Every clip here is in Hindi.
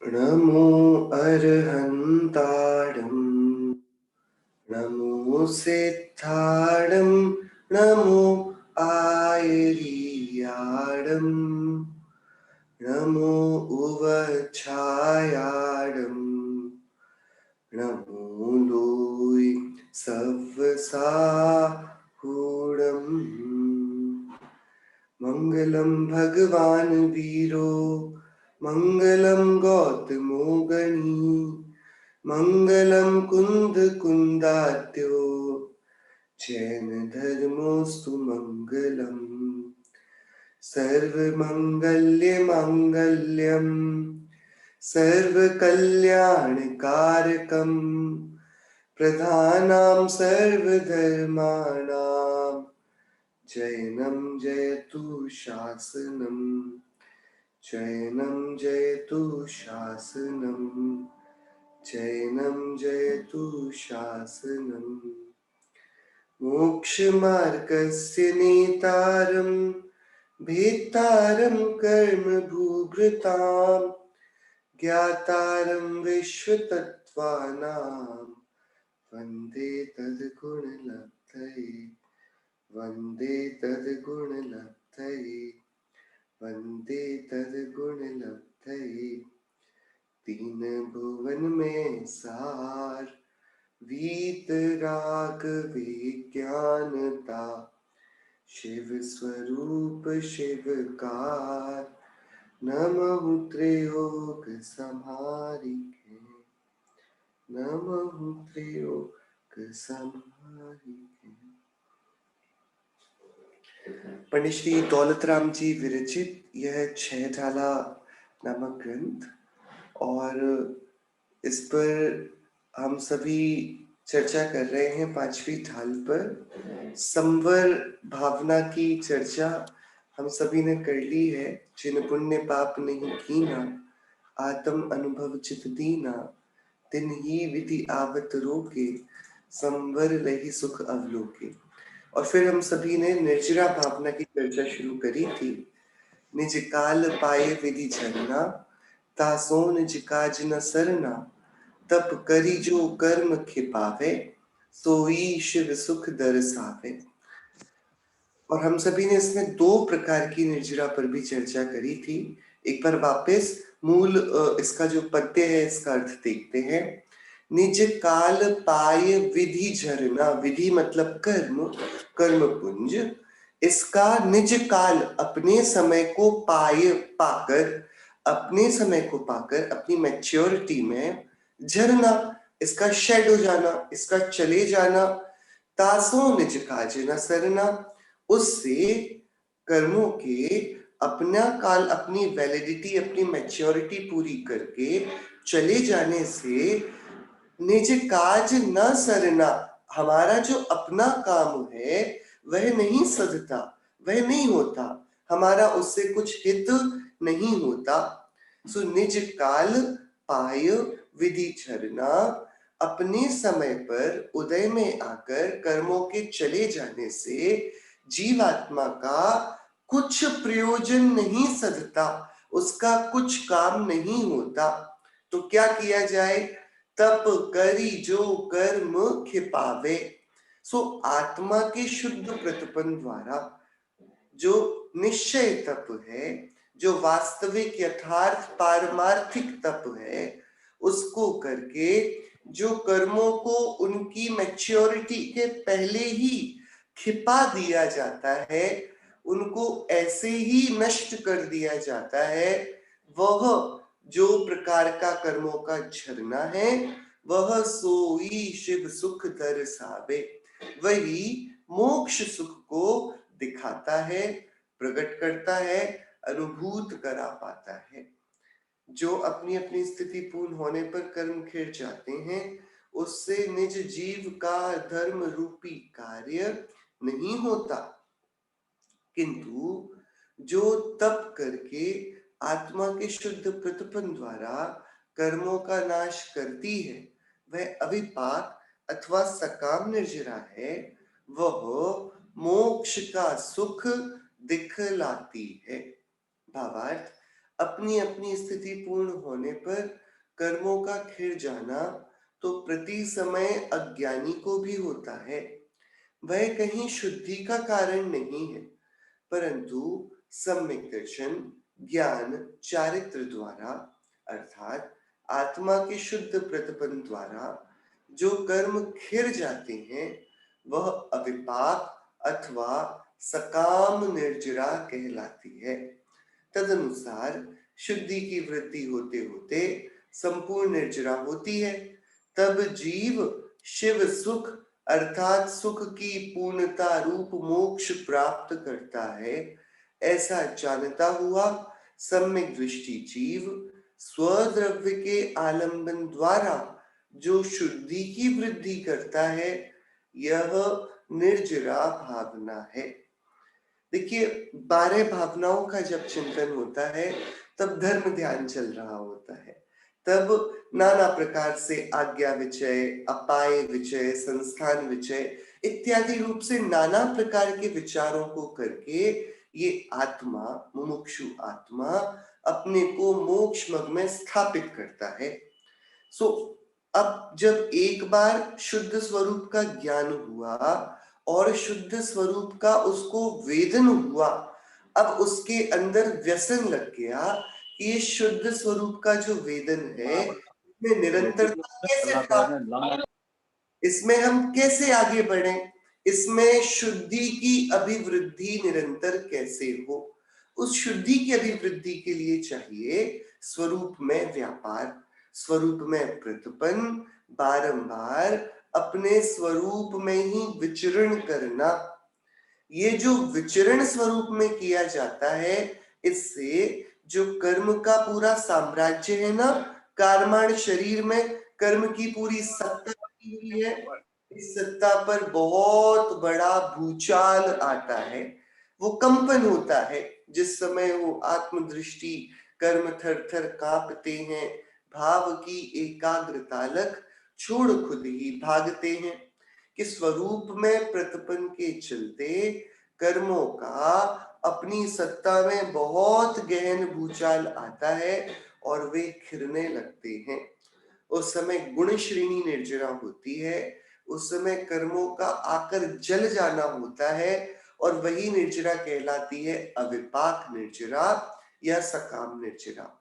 नमो अर्हन्ताडं नमो सिद्धाडं नमो आयर्याडं नमो उवछायाडं नमो लोय सव्वसाहूडं मंगलम भगवान वीरो मंगलम गौतमो गणी मंगलम कुंद कुंदात्यो जैन धर्मोस्तु मंगलम सर्वमंगल्य मंगल्यम सर्वकल्याणकारकम प्रधानां सर्वधर्माणां जैनं जयतु शासनम् जैनं जयतु शासनम् जैनं जयतु शासनम् मोक्षमार्गस्य नेतारं भेत्तारं कर्मभूभृतां ज्ञातारं विश्वतत्त्वानां वन्दे तद्गुणलब्धये वन्दे तद्गुणलब्धये वन्दे तद्गुणलब्धये तीन भुवन में सार वीतराग विज्ञानता शिव स्वरूप शिवकार नमः त्रयोग संहारिके नमः त्रयोग संहारिके। पंडित श्री दौलतराम जी विरचित यह छह ढाला नामक ग्रंथ, और इस पर हम सभी चर्चा कर रहे हैं पांचवी ढाल पर। संवर भावना की चर्चा हम सभी ने कर ली है। जिन पुण्य पाप नहीं कीना, आत्म अनुभव चित दीना, तिन ही विधि आवत रोके, संवर लही सुख अवलोके। और फिर हम सभी ने निर्जरा भावना की चर्चा शुरू करी थी। निज काल पाए विधि झरना, तासो निज काज न सरना, तप करी जो कर्म खिपावे, सोई शिव सुख दरसावे। और हम सभी ने इसमें दो प्रकार की निर्जरा पर भी चर्चा करी थी। एक बार वापस मूल इसका जो पद्य है इसका अर्थ देखते हैं। निज काल पाय विधि झरना, विधि मतलब कर्म, कर्म पुंज। इसका निज काल अपने समय को पाए पाकर, अपने समय को पाकर अपनी मैच्योरिटी में, झरना इसका शेड हो जाना, इसका चले जाना, तासो निज काज न सरना, उससे कर्मों के अपना काल, अपनी वैलिडिटी, अपनी मैच्योरिटी पूरी करके चले जाने से निज काज न सरना, हमारा जो अपना काम है वह नहीं सधता, वह नहीं होता, हमारा उससे कुछ हित नहीं होता। सो निज काल पाय विधि झरना, अपने समय पर उदय में आकर कर्मों के चले जाने से जीवात्मा का कुछ प्रयोजन नहीं सधता, उसका कुछ काम नहीं होता। तो क्या किया जाए? तप करी जो कर्म खिपावे। सो आत्मा के शुद्ध प्रतिपन्न द्वारा जो निश्चय तप है, जो वास्तविक यथार्थ पारमार्थिक तप है, उसको करके जो कर्मों को उनकी मैच्योरिटी के पहले ही खिपा दिया जाता है, उनको ऐसे ही नष्ट कर दिया जाता है, वह जो प्रकार का कर्मों का झरना है, वह सोई शिव सुख दरसावे, वही मोक्ष सुख को दिखाता है, प्रकट करता है, अनुभूत करा पाता है। जो अपनी अपनी स्थिति पूर्ण होने पर कर्म खिड़ जाते हैं, उससे निज जीव का धर्म रूपी कार्य नहीं होता, किंतु जो तप करके आत्मा के शुद्ध प्रतिपन्न द्वारा कर्मों का नाश करती है, वह अविपाक अथवा सकाम निर्जरा है, वह मोक्ष का सुख दिखलाती है। भावार्थ, अपनी अपनी स्थिति पूर्ण होने पर कर्मों का खिर जाना तो प्रति समय अज्ञानी को भी होता है। वह कहीं शुद्धि का कारण नहीं है, परंतु सम्यक दर्शन, ज्ञान, चारित्र द्वारा अर्थात आत्मा के शुद्ध प्रतिपन्न द्वारा जो कर्म खिर जाते हैं, वह अविपाक अथवा सकाम निर्जरा कहलाती है। तदनुसार शुद्धि की वृद्धि होते होते संपूर्ण निर्जरा होती है। तब जीव शिव सुख अर्थात सुख की पूर्णता रूप मोक्ष प्राप्त करता है। ऐसा जानता हुआ सम्यक दृष्टि जीव स्वद्रव्य के आलंबन द्वारा जो शुद्धि की वृद्धि करता है, यह निर्जरा भावना है। देखिए, 12 भावनाओं का जब चिंतन होता है तब धर्म ध्यान चल रहा होता है। तब नाना प्रकार से आज्ञा विचय, अपाय विचय, संस्थान विचय इत्यादि रूप से नाना प्रकार के विचारों को करके ये आत्मा, मुमुक्षु आत्मा अपने को मोक्ष मग में स्थापित करता है। सो अब जब एक बार शुद्ध स्वरूप का ज्ञान हुआ और शुद्ध स्वरूप का उसको वेदन हुआ, अब उसके अंदर व्यसन लग गया कि ये शुद्ध स्वरूप का जो वेदन है, इसमें निरंतरता कैसे प्राप्त, इसमें हम कैसे आगे बढ़े, इसमें शुद्धि की अभिवृद्धि निरंतर कैसे हो। उस शुद्धि की अभिवृद्धि के लिए चाहिए स्वरूप में व्यापार, स्वरूप में प्रतिपन्न, बारंबार अपने स्वरूप में ही विचरण करना। ये जो विचरण स्वरूप में किया जाता है, इससे जो कर्म का पूरा साम्राज्य है ना, कर्माण शरीर में कर्म की पूरी सत्ता की हुई है, इस सत्ता पर बहुत बड़ा भूचाल आता है, वो कंपन होता है। जिस समय वो आत्मदृष्टि कर्म थर थर कांपते हैं, भाव की एकाग्रता लग छोड़ खुद ही भागते हैं कि स्वरूप में प्रतिपन्न के चलते कर्मों का अपनी सत्ता में बहुत गहन भूचाल आता है और वे खिरने लगते हैं। उस समय गुण श्रेणी निर्जरा होती है, उस समय कर्मों का आकर जल जाना होता है और वही निर्जरा कहलाती है अविपाक निर्जरा या सकाम निर्जरा।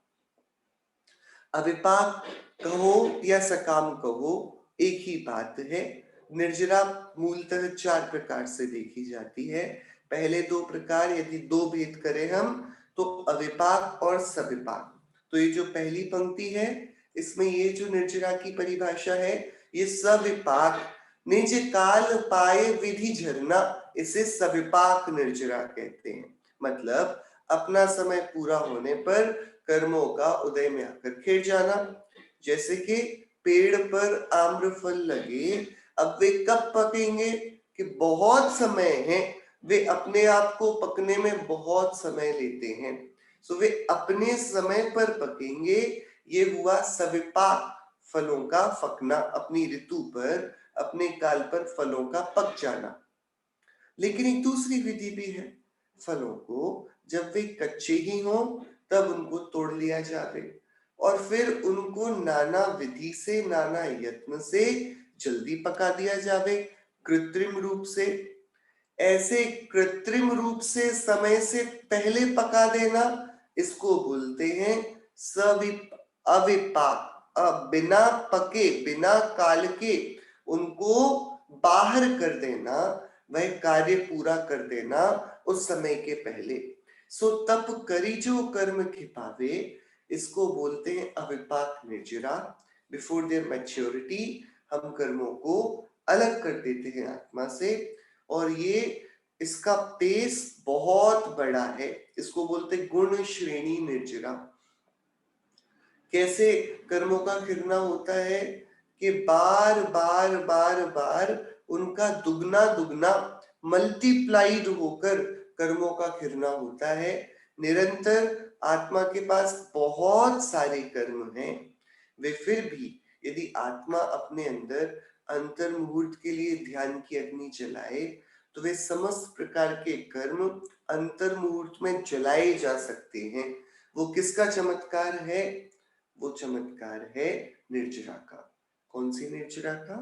अविपाक कहो या सकाम कहो, एक ही बात है। निर्जरा मूलतः 4 प्रकार से देखी जाती है। पहले 2 प्रकार यदि 2 भेद करें हम, तो अविपाक और सविपाक। तो ये जो पहली पंक्ति है, इसमें ये जो निर्जरा की परिभाषा है, ये सविपाक, निज काल पाए विधि झरना, इसे सविपाक निर्जरा कहते हैं। मतलब अपना समय पूरा होने पर कर्मों का उदय में आकर खिर जाना। जैसे कि पेड़ पर आम्र फल लगे, अब वे कब पकेंगे कि बहुत समय है, वे अपने आप को पकने में बहुत समय लेते हैं, सो वे अपने समय पर पकेंगे। ये हुआ सविपाक, फलों का पकना, अपनी ऋतु पर अपने काल पर फलों का पक जाना। लेकिन एक दूसरी विधि भी है, फलों को जब वे कच्चे ही हों तब उनको तोड़ लिया जावे और फिर उनको नाना विधि से, नाना यत्न से जल्दी पका दिया जावे, कृत्रिम रूप से। ऐसे कृत्रिम रूप से समय से पहले पका देना, इसको बोलते हैं अविपाक। बिना पके, बिना काल के उनको बाहर कर देना, वह कार्य पूरा कर देना उस समय के पहले। सो तप करी जो कर्म खिपावे, इसको बोलते हैं अविपाक निर्जरा। बिफोर देयर मैच्योरिटी हम कर्मों को अलग कर देते हैं आत्मा से, और ये इसका पेस बहुत बड़ा है। इसको बोलते गुण श्रेणी निर्जरा। कैसे कर्मों का खिरना होता है कि बार बार बार बार उनका दुगना दुगना मल्टीप्लाइड होकर कर्मों का खिरना होता है। निरंतर आत्मा के पास बहुत सारे कर्म हैं, वे फिर भी यदि आत्मा अपने अंदर अंतर मुहूर्त के लिए ध्यान की अग्नि जलाए, तो वे समस्त प्रकार के कर्म अंतर मुहूर्त में जलाए जा सकते हैं। वो किसका चमत्कार है? वो चमत्कार है निर्जरा का। कौन सी निर्जरा का?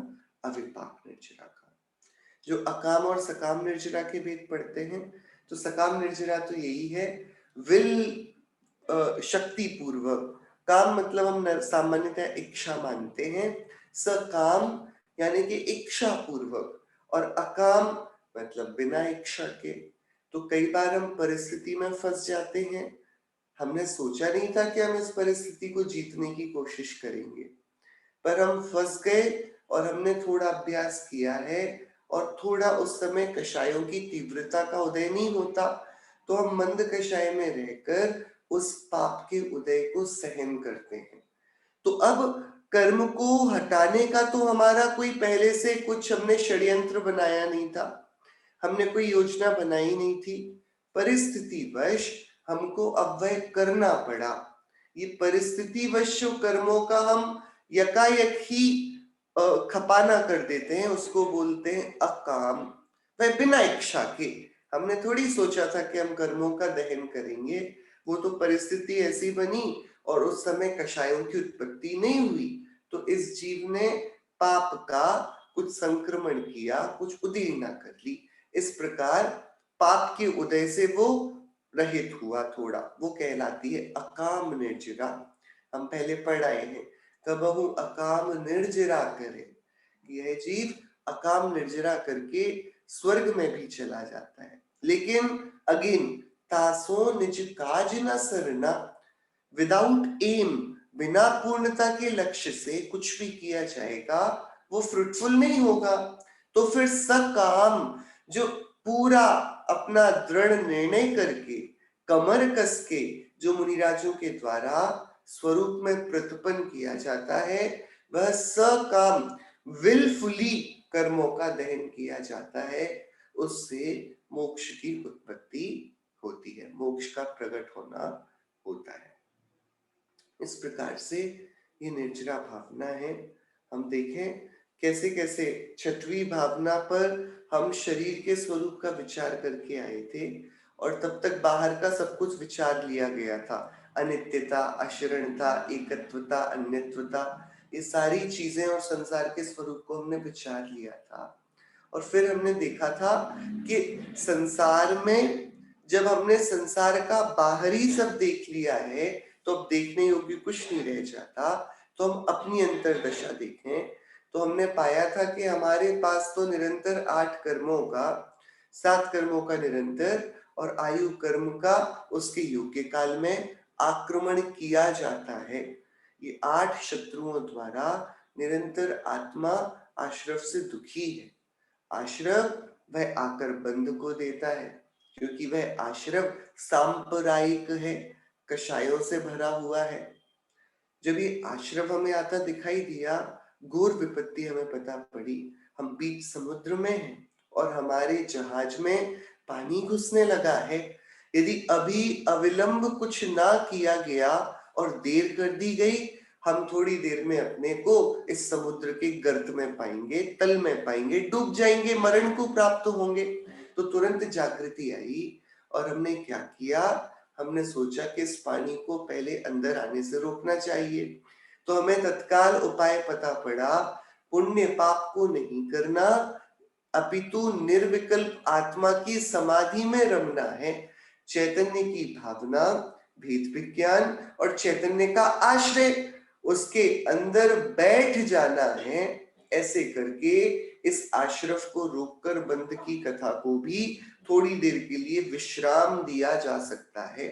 अविपाक निर्जरा का। जो अकाम और सकाम निर्जरा के भेद पढ़ते हैं, तो सकाम निर्जरा तो यही है, विल शक्ति पूर्वक। काम मतलब हम सामान्यतः इच्छा मानते हैं, सकाम यानी कि इच्छा पूर्वक, और अकाम मतलब बिना इच्छा के। तो कई बार हम परिस्थिति में फंस जाते हैं, हमने सोचा नहीं था कि हम इस परिस्थिति को जीतने की कोशिश करेंगे, पर हम फंस गए और हमने थोड़ा अभ्यास किया है, और थोड़ा उस समय कषायों की तीव्रता का उदय नहीं होता, तो हम मंद कषाय में रहकर उस पाप के उदय को सहन करते हैं। तो अब कर्म को हटाने का तो हमारा कोई पहले से कुछ हमने षड्यंत्र बनाया नहीं था, हमने कोई योजना बनाई नहीं थी, परिस्थितिवश हमको अब वह करना पड़ा। ये परिस्थितिवश जो कर्मों का हम यकायक ही खपाना कर देते हैं, उसको बोलते हैं अकाम। वह बिना इच्छा के, हमने थोड़ी सोचा था कि हम कर्मों का दहन करेंगे, वो तो परिस्थिति ऐसी बनी और उस समय कषायों की उत्पत्ति नहीं हुई, तो इस जीव ने पाप का कुछ संक्रमण किया, कुछ उदीर्णा कर ली। इस प्रकार पाप के उदय से वो रहित हुआ थोड़ा, वो कहलाती है अकाम निर्जरा। हम पहले पढ़ आए हैं, कबहु अकाम निर्जरा करे, यह जीव अकाम निर्जरा करके स्वर्ग में भी चला जाता है। लेकिन अगेन, तासो निज काज न सरना, विदाउट एम, बिना पूर्णता के लक्ष्य से कुछ भी किया जाएगा वो फ्रूटफुल नहीं होगा। तो फिर सकाम, जो पूरा अपना दृढ़ निर्णय करके, कमर कस के, जो मुनिराजों के द्वारा स्वरूप में प्रतिपन्न किया जाता है, वह सकाम विलफुली कर्मों का दहन किया जाता है, उससे मोक्ष की उत्पत्ति होती है, मोक्ष का प्रकट होना होता है। इस प्रकार से ये निर्जरा भावना है। हम देखें कैसे कैसे छठवीं भावना पर हम शरीर के स्वरूप का विचार करके आए थे, और तब तक बाहर का सब कुछ विचार लिया गया था, अनित्यता, अशरणता, एकत्वता, अन्यत्वता, ये सारी चीजें और संसार के स्वरूप को हमने विचार लिया था। और फिर हमने देखा था कि संसार में जब हमने संसार का बाहरी सब देख लिया है, तो अब देखने योग्य कुछ नहीं रह जाता, तो हम अपनी अंतर्दशा देखें। तो हमने पाया था कि हमारे पास तो निरंतर 8 कर्मों का, 7 कर्मों का निरंतर, और आयु कर्म का उसके योग्य काल में आक्रमण किया जाता है। ये 8 शत्रुओं द्वारा निरंतर आत्मा आश्रव से दुखी है। आश्रव वह आकर बंध को देता है, क्योंकि वह आश्रव सांप्रदायिक है, कषायों से भरा हुआ है। जब ये आश्रव हमें आता दिखाई दिया, घोर विपत्ति हमें पता पड़ी। हम बीच समुद्र में हैं और हमारे जहाज में पानी घुसने लगा है। यदि अभी अविलंब कुछ ना किया गया और देर कर दी गई, हम थोड़ी देर में अपने को इस समुद्र के गर्त में पाएंगे, तल में पाएंगे, डूब जाएंगे, मरण को प्राप्त होंगे। तो तुरंत जागृति आई और हमने क्या किया, हमने सोचा कि इस पानी को पहले अंदर आने से रोकना चाहिए। तो हमें तत्काल उपाय पता पड़ा, पुण्य पाप को नहीं करना, अपितु निर्विकल्प आत्मा की समाधि में रमना है। चैतन्य की भावना, भेद विज्ञान और चैतन्य का आश्रय, उसके अंदर बैठ जाना है। ऐसे करके इस आश्रफ को रोककर बंध की कथा को भी थोड़ी देर के लिए विश्राम दिया जा सकता है।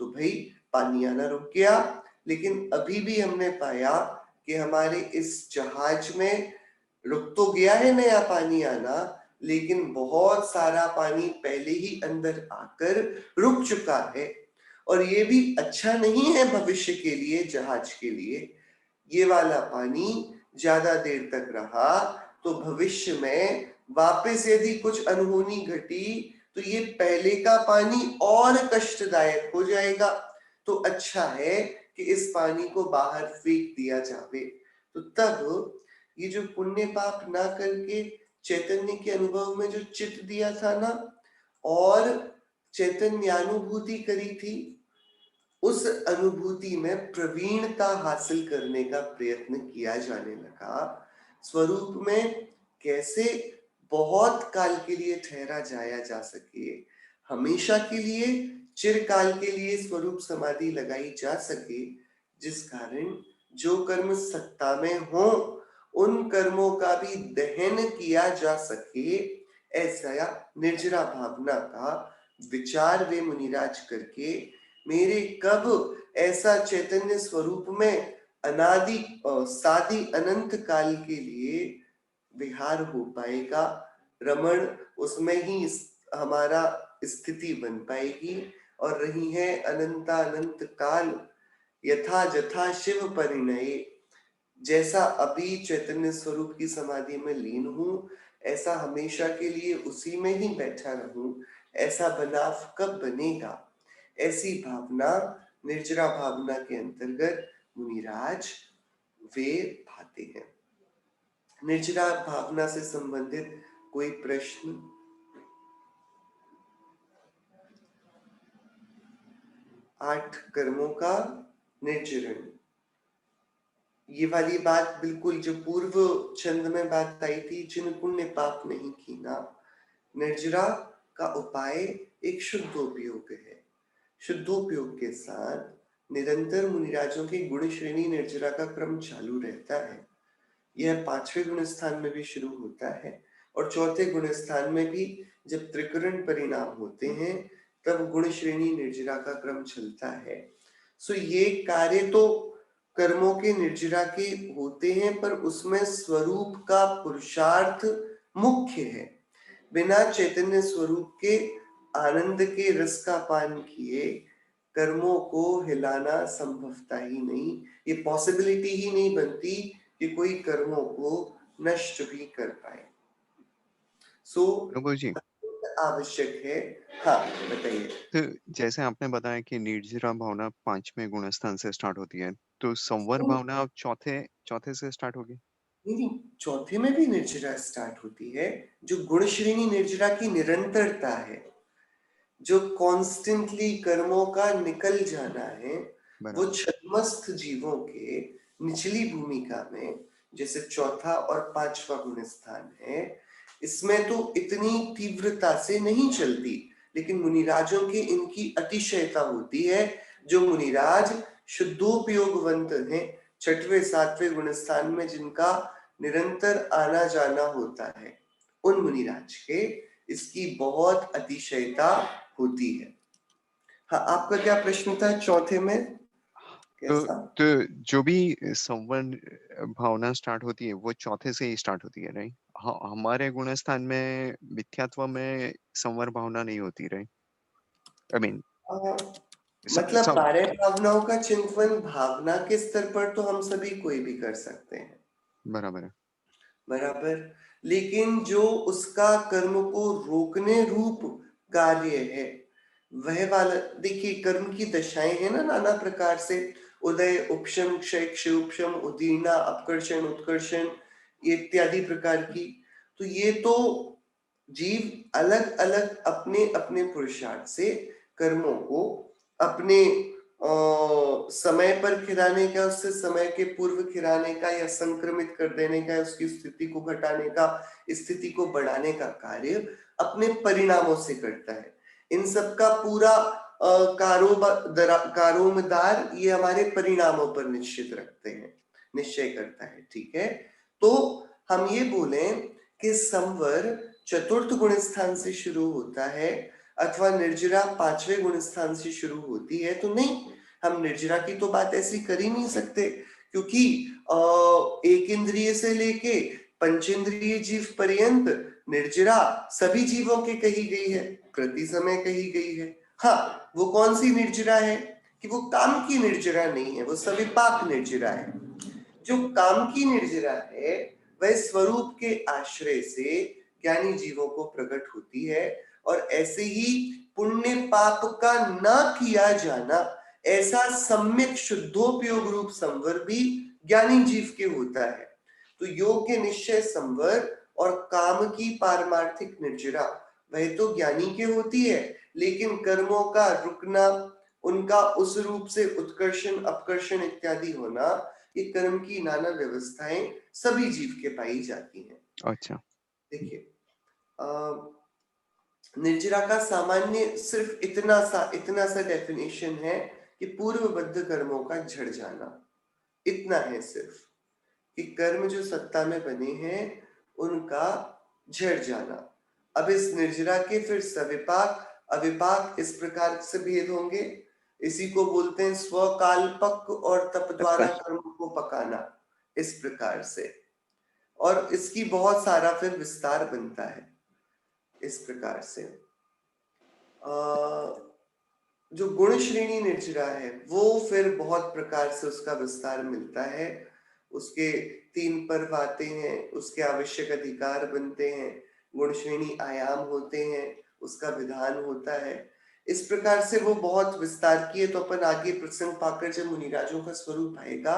तो भाई पानी आना रुक गया, लेकिन अभी भी हमने पाया कि हमारे इस जहाज में रुक तो गया है नया पानी आना, लेकिन बहुत सारा पानी पहले ही अंदर आकर रुक चुका है। और ये भी अच्छा नहीं है भविष्य के लिए, जहाज के लिए। ये वाला पानी ज्यादा देर तक रहा तो भविष्य में वापस यदि कुछ अनहोनी घटी, तो ये पहले का पानी और कष्टदायक हो जाएगा। तो अच्छा है कि इस पानी को बाहर फेंक दिया जावे। तो तब ये जो पुण्य पाप ना करके चैतन्य के अनुभव में जो चित्त दिया था ना, और चैतन्यानुभूति करी थी, उस अनुभूति में प्रवीणता हासिल करने का प्रयत्न किया जाने लगा। स्वरूप में कैसे बहुत काल के लिए ठहरा जाया जा सके, हमेशा के लिए, चिरकाल के लिए स्वरूप समाधि लगाई जा सके, जिस कारण जो कर्म सत्ता में हो उन कर्मों का भी दहन किया जा सके, ऐसा निर्जरा भावना का विचार वे मुनिराज करके मेरे कब ऐसा चैतन्य स्वरूप में अनादि सादि अनंत काल के लिए विहार हो पाएगा, रमण उसमें ही हमारा स्थिति बन पाएगी और रही है अनंतानंत काल यथा जथा शिव परिणय। जैसा अभी चैतन्य स्वरूप की समाधि में लीन हूँ, ऐसा हमेशा के लिए उसी में ही बैठा रहूं, ऐसा बनाव कब बनेगा? ऐसी भावना निर्जरा भावना के अंतर्गत मुनिराज वे भाते हैं। निर्जरा भावना से संबंधित कोई प्रश्न? 8 कर्मों का निर्जरण, ये वाली बात बिल्कुल जो पूर्व छंद में बात आई थी, जिन पुण्य पाप नहीं कीना, निर्जरा का उपाय एक शुद्धोपयोग है। शुद्धोपयोग के साथ निरंतर मुनिराजों की गुण श्रेणी निर्जरा का क्रम चालू रहता है। यह 5वें गुण स्थान में भी शुरू होता है और 4थे गुण स्थान में भी जब त्रिकरण परिणाम होते हैं तब गुण श्रेणी निर्जरा का क्रम चलता है। सो ये कार्य तो कर्मों के निर्जरा के होते हैं, पर उसमें स्वरूप का पुरुषार्थ मुख्य है। बिना चैतन्य स्वरूप के आनंद के रस का पान किए कर्मों को हिलाना संभवता ही नहीं, ये पॉसिबिलिटी ही नहीं बनती कि कोई कर्मों को नष्ट भी कर पाए। प्रभु जी, आवश्यक है। हाँ बताइए। तो जैसे आपने बताया कि निर्जरा भावना 5वें गुण स्थान से स्टार्ट होती है, तो संवर भावना अब चौथे चौथे से स्टार्ट होगी। नहीं, चौथे में भी निर्जरा स्टार्ट होती है। जो गुण श्रेणी निर्जरा की निरंतरता है, जो कॉन्स्टेंटली कर्मों का निकल जाना है, वो बराबर। छद्मस्थ जीवों के निचली भूमिका में जैसे चौथा और 5वां गुण स्थान है, इसमें तो इतनी तीव्रता से नहीं चलती, लेकिन मुनिराजों की इनकी अतिशयता होती है। जो मुनिराज शुद्धोपयोगवंत हैं, 6वें 7वें गुण स्थान में जिनका निरंतर आना जाना होता है, उन मुनिराज के इसकी बहुत अतिशयता होती है। हाँ, आपका क्या प्रश्न था चौथे में? तो कैसा? तो जो भी संवर भावना स्टार्ट होती है वो चौथे से ही स्टार्ट होती है, राइट? हमारे गुण स्थान में मिथ्यात्व में संवर भावना नहीं होती, राइट? आई मीन मतलब सब 12 भावनाओं का चिंतन भावना के स्तर पर तो हम सभी कोई भी कर सकते हैं, बराबर है। बराबर। लेकिन जो उसका कर्म को रोकने रूप कार्य है, वह वाला देखिए, कर्म की दशाएं हैं ना नाना प्रकार से, उदय, उपशम, क्षय, क्षयोपशम, उदीर्णा, अपकर्षण, उत्कर्षण, ये इत्यादि प्रकार की। तो ये तो जीव अलग अलग अपने अपने पुरुषार्थ से कर्मों को अपने समय पर खिलाने का, उससे समय के पूर्व खिलाने का या संक्रमित कर देने का, उसकी स्थिति को घटाने का, स्थिति को बढ़ाने का कार्य अपने परिणामों से करता है। इन सब का पूरा कारोमदार ये हमारे परिणामों पर निश्चित रखते हैं, निश्चय करता है, ठीक है। तो हम ये बोलें कि संवर चतुर्थ गुण स्थान से शुरू होता है अथवा निर्जरा 5वें गुण स्थान से शुरू होती है, तो नहीं, हम निर्जरा की तो बात ऐसी कर ही नहीं सकते, क्योंकि एक इंद्रिय से लेके पंचेंद्रिय जीव पर्यंत निर्जरा सभी जीवों के कही गई है, प्रति समय कही गई है। हाँ, वो कौन सी निर्जरा है कि वो काम की निर्जरा नहीं है, वो सविपाक निर्जरा है। जो काम की निर्जरा है वह स्वरूप के आश्रय से ज्ञानी जीवों को प्रकट होती है, और ऐसे ही पुण्य पाप का न किया जाना, ऐसा सम्यक शुद्धोपयोग रूप संवर भी ज्ञानी जीव के होता है। तो योग्य निश्चय संवर और काम की पारमार्थिक निर्जरा वह तो ज्ञानी के होती है, लेकिन कर्मों का रुकना, उनका उस रूप से उत्कर्षण अपकर्षण इत्यादि होना, ये कर्म की नाना व्यवस्थाएं सभी जीव के पाई जाती हैं। अच्छा। देखिए, निर्जरा का सामान्य सिर्फ इतना सा डेफिनेशन है कि पूर्वबद्ध कर्मों का झड़ जाना। इतना है सिर्फ कि कर्म जो सत्ता में बने हैं उनका झड़ जाना। अब इस निर्जरा के फिर सविपाक अविपाक इस प्रकार से भेद होंगे। इसी को बोलते हैं स्वकालपक और तप द्वारा कर्म को पकाना, इस प्रकार से। और इसकी बहुत सारा फिर विस्तार बनता है इस प्रकार से। जो गुण श्रेणी निर्जरा है वो फिर बहुत प्रकार से उसका विस्तार मिलता है। उसके 3 पर्व आते हैं, उसके आवश्यक अधिकार बनते हैं, गुण श्रेणी आयाम होते हैं, उसका विधान होता है। इस प्रकार से वो बहुत विस्तार की है। तो अपन आगे प्रसंग पाकर जब मुनिराजों का स्वरूप आएगा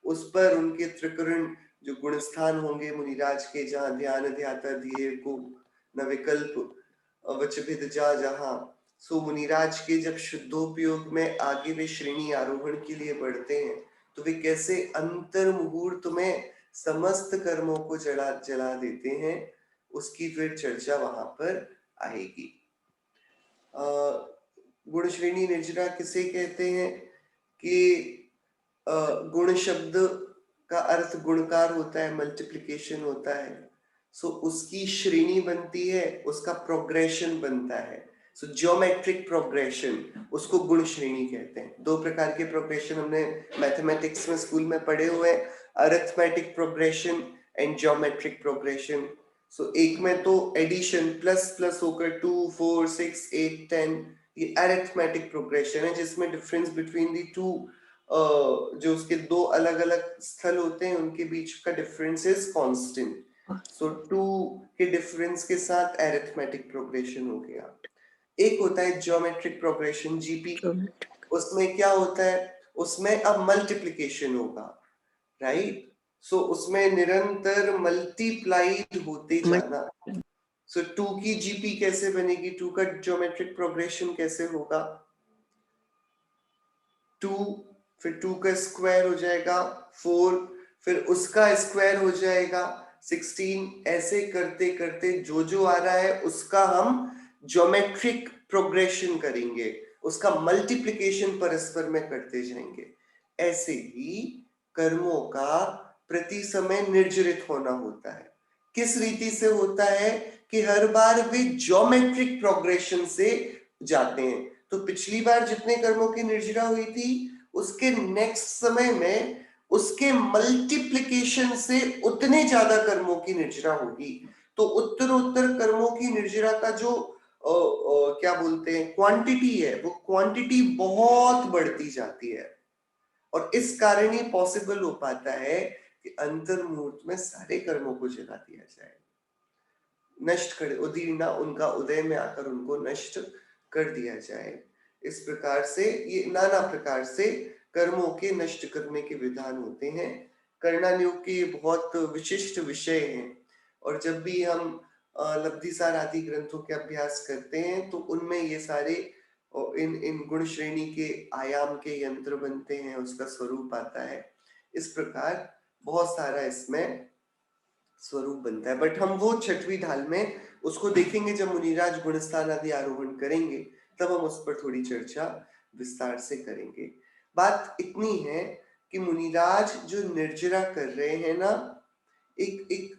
उस पर उनके त्रिकरण जो गुण स्थान होंगे मुनिराज के, जहाँ ध्यान ध्याता ध्येय को न विकल्प वचभिद जा जहाँ, सो मुनिराज के जब शुद्धोपयोग में आगे वे श्रेणी आरोहण के लिए बढ़ते हैं तो वे कैसे अंतर मुहूर्त में समस्त कर्मों को जला देते हैं, उसकी फिर चर्चा वहां पर आएगी। गुण श्रेणी निर्जरा किसे कहते हैं कि गुण शब्द का अर्थ गुणकार होता है, मल्टीप्लिकेशन होता है। सो उसकी श्रेणी बनती है, उसका प्रोग्रेशन बनता है। सो ज्योमेट्रिक प्रोग्रेशन, उसको गुण श्रेणी कहते हैं। 2 प्रकार के प्रोग्रेशन हमने मैथमेटिक्स में स्कूल में पढ़े हुए हैं, arithmetic progression and geometric progression. So एक में तो एडिशन प्लस प्लस होकर 2 4 6 8 10, ये अरिथमेटिक प्रोग्रेशन है जिसमें डिफरेंस बिटवीन दी टू जो उसके 2 अलग अलग स्थल होते हैं उनके बीच का डिफरेंस इज कांस्टेंट। सो 2 के डिफरेंस के साथ अरिथमेटिक प्रोग्रेशन हो गया। एक होता है ज्योमेट्रिक प्रोग्रेशन जीपी, उसमें क्या होता है, उसमें अब मल्टीप्लिकेशन होगा, राइट। सो उसमें निरंतर मल्टीप्लाइड होते जाना। सो 2 की जीपी कैसे बनेगी, 2 का ज्योमेट्रिक प्रोग्रेशन कैसे होगा, 2 फिर 2 का स्क्वायर हो जाएगा 4, फिर उसका स्क्वायर हो जाएगा 16, ऐसे करते करते जो जो आ रहा है उसका हम ज्योमेट्रिक प्रोग्रेशन करेंगे, उसका मल्टीप्लिकेशन परस्पर में करते जाएंगे। ऐसे ही कर्मों का प्रति समय निर्जरित होना होता है। किस रीति से होता है कि हर बार वे ज्योमेट्रिक प्रोग्रेशन से जाते हैं। तो पिछली बार जितने कर्मों की निर्जरा हुई थी उसके नेक्स्ट समय में उसके मल्टीप्लिकेशन से उतने ज्यादा कर्मों की निर्जरा होगी। तो उत्तरोत्तर कर्मों की निर्जरा का जो क्या बोलते हैं क्वांटिटी है, वो क्वांटिटी बहुत बढ़ती जाती है। और इस कारण ही पॉसिबल हो पाता है कि अंतर मुहूर्त में सारे कर्मों को जला दिया जाए, नष्ट कर उदीर्णा उनका उदय में आकर उनको नष्ट कर दिया जाए। इस प्रकार से ये नाना प्रकार से कर्मों के नष्ट करने के विधान होते हैं। कर्णानुयोग के ये बहुत विशिष्ट विषय हैं। और जब भी हम लब्धिसार आदि ग्रंथों के अभ्यास करते हैं तो उनमें ये सारे इन गुण श्रेणी के आयाम के यंत्र बनते हैं, उसका स्वरूप आता है। इस प्रकार बहुत सारा इसमें स्वरूप बनता है। बट हम वो 6वीं ढाल में उसको देखेंगे जब मुनिराज गुणस्थान आदि आरोहण करेंगे, तब हम उस पर थोड़ी चर्चा विस्तार से करेंगे। बात इतनी है कि मुनिराज जो निर्जरा कर रहे हैं ना, एक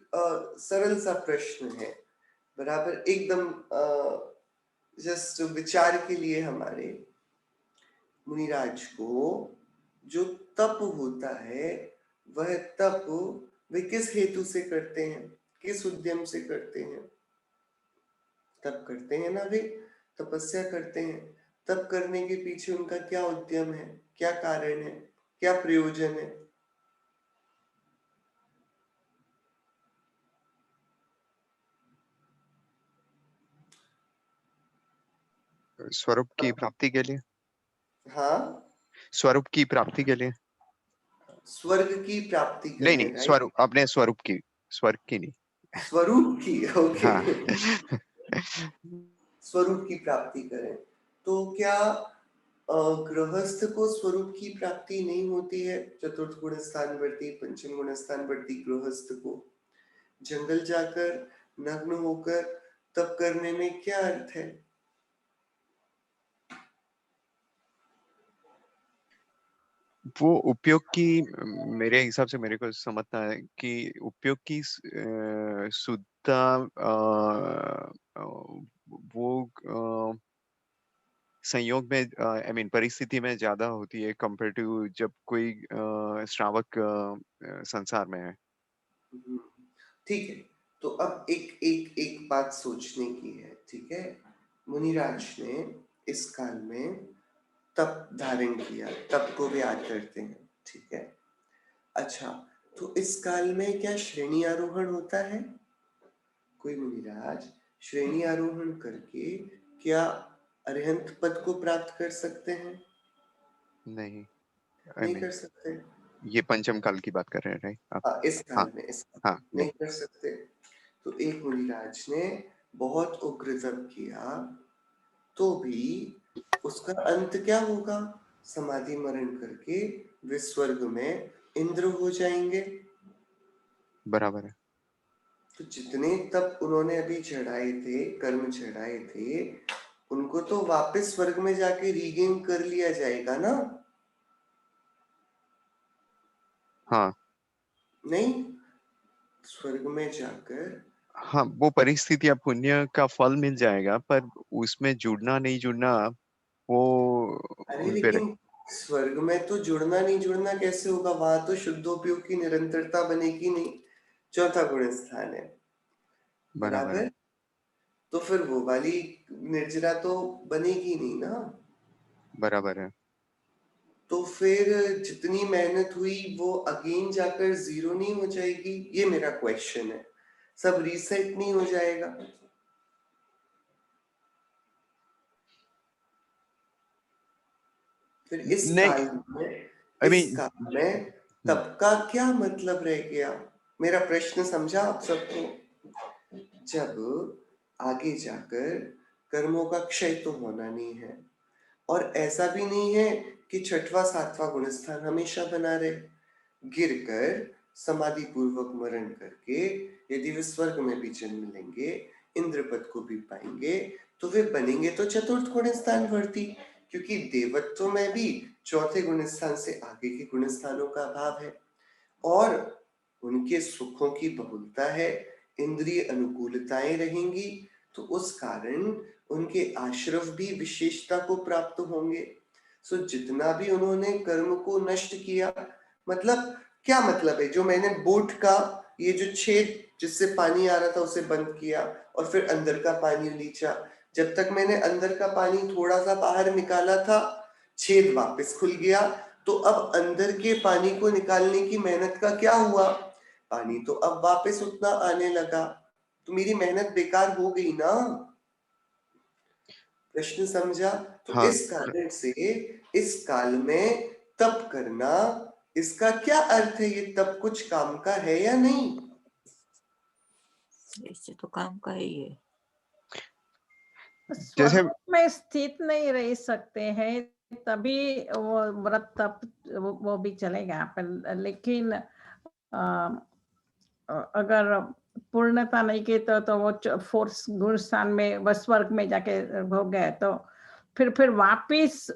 सरल सा प्रश्न है, बराबर एकदम जस्ट विचार के लिए हमारे। मुनिराज को जो तप होता है वह तप वे किस हेतु से करते हैं, किस उद्यम से करते हैं? तप करते हैं ना, वे तपस्या करते हैं। तप करने के पीछे उनका क्या उद्यम है, क्या कारण है, क्या प्रयोजन है? स्वरूप की प्राप्ति के लिए। हाँ, स्वरूप की प्राप्ति के लिए। स्वर्ग की प्राप्ति के नहीं लिए, नहीं, राइट। स्वरूप, अपने स्वरूप की, स्वर्ग की नहीं। स्वरूप की, ओके। हाँ। स्वरूप की प्राप्ति करें तो क्या गृहस्थ को स्वरूप की प्राप्ति नहीं होती है, चतुर्थ गुण स्थान वर्ती, पंचम गुण स्थान वर्ती गृहस्थ को। जंगल जाकर नग्न होकर तप करने में क्या अर्थ है? वो उपयोग की, मेरे हिसाब से मेरे को समझना है कि उपयोग की शुद्धता, वो संयोग में, आई मीन परिस्थिति में ज्यादा होती है कंपेयर टू जब कोई श्रावक संसार में है। हम्म, ठीक है। तो अब एक एक एक बात सोचने की है, ठीक है। मुनिराज ने इस काल में तप धारण किया, तप को भी याद करते हैं, ठीक है। अच्छा, तो इस काल में क्या श्रेणी आरोहण होता है? कोई मुनिराज श्रेणी आरोहण करके क्या अरिहंत पद को प्राप्त कर सकते हैं? नहीं, आई नहीं मीन कर सकते। ये पंचम काल की बात कर रहे हैं, राइट आप? हाँ, इस हाँ, काल में, इस काल हाँ, में नहीं। नहीं कर सकते। तो एक मुनिराज ने बहुत उग्र तप किया, तो भी उसका अंत क्या होगा? समाधि मरण करके वे स्वर्ग में इंद्र हो जाएंगे। बराबर है। तो जितने तप उन्होंने अभी चढ़ाए थे, कर्म चढ़ाए थे, उनको तो वापस स्वर्ग में जाके रीगेन कर लिया जाएगा ना? हाँ, नहीं, स्वर्ग में जाकर। हाँ, वो परिस्थिति, अब पुण्य का फल मिल जाएगा, पर उसमें जुड़ना नहीं जुड़ना, वो अरे उन पे लेकिन स्वर्ग में तो जुड़ना नहीं जुड़ना कैसे होगा? वहां तो शुद्धोपयोग की निरंतरता बनेगी नहीं। चौथा गुण स्थान है, बराबर है। बराबर। तो फिर वो वाली निर्जरा तो बनेगी नहीं ना। बराबर है। तो फिर जितनी मेहनत हुई वो अगेन जाकर जीरो नहीं हो जाएगी? ये मेरा क्वेश्चन है। सब रीसेट नहीं हो जाएगा? फिर नहीं, आई इस मीन, काल में तब का क्या मतलब रह गया? मेरा प्रश्न समझा आप सबको? जब आगे जाकर कर्मों का क्षय तो होना नहीं है, और ऐसा भी नहीं है कि छठवां सातवां गुणस्थान हमेशा बना रहे। गिरकर समाधि पूर्वक मरण करके यदि वे स्वर्ग में भी जन्म लेंगे, इंद्रपद को भी पाएंगे, तो वे बनेंगे तो चतुर्थ गुण स्थान वर्ती, क्योंकि देवत्व में भी चौथे गुण स्थान से आगे के गुण स्थानों का अभाव है। और उनके सुखों की बहुलता है, इंद्रिय अनुकूलताएं रहेंगी, तो उस कारण उनके आश्रव भी विशेषता को प्राप्त होंगे। सो जितना भी उन्होंने कर्म को नष्ट किया, मतलब क्या मतलब है? जो मैंने बोट का ये जो छेद जिससे पानी आ रहा था उसे बंद किया, और फिर अंदर का पानी लीचा, जब तक मैंने अंदर का पानी थोड़ा सा बाहर निकाला था, छेद वापस खुल गया। तो अब अंदर के पानी को निकालने की मेहनत का क्या हुआ? पानी तो अब वापस उतना आने लगा, तो मेरी मेहनत बेकार हो गई ना। प्रश्न समझा? तो हाँ, इस कारण से इस काल में तप करना, इसका क्या अर्थ है? ये तप कुछ काम का है या नहीं? इससे तो काम का ही है। जैसे स्वरूप में स्थित नहीं रह सकते हैं, तभी वो व्रत तप वो भी चलेगा। पर लेकिन अगर पूर्णता नहीं की तो वो फोर्स गुण स्थान में व स्वर्ग में जाके हो गए, तो फिर वापिस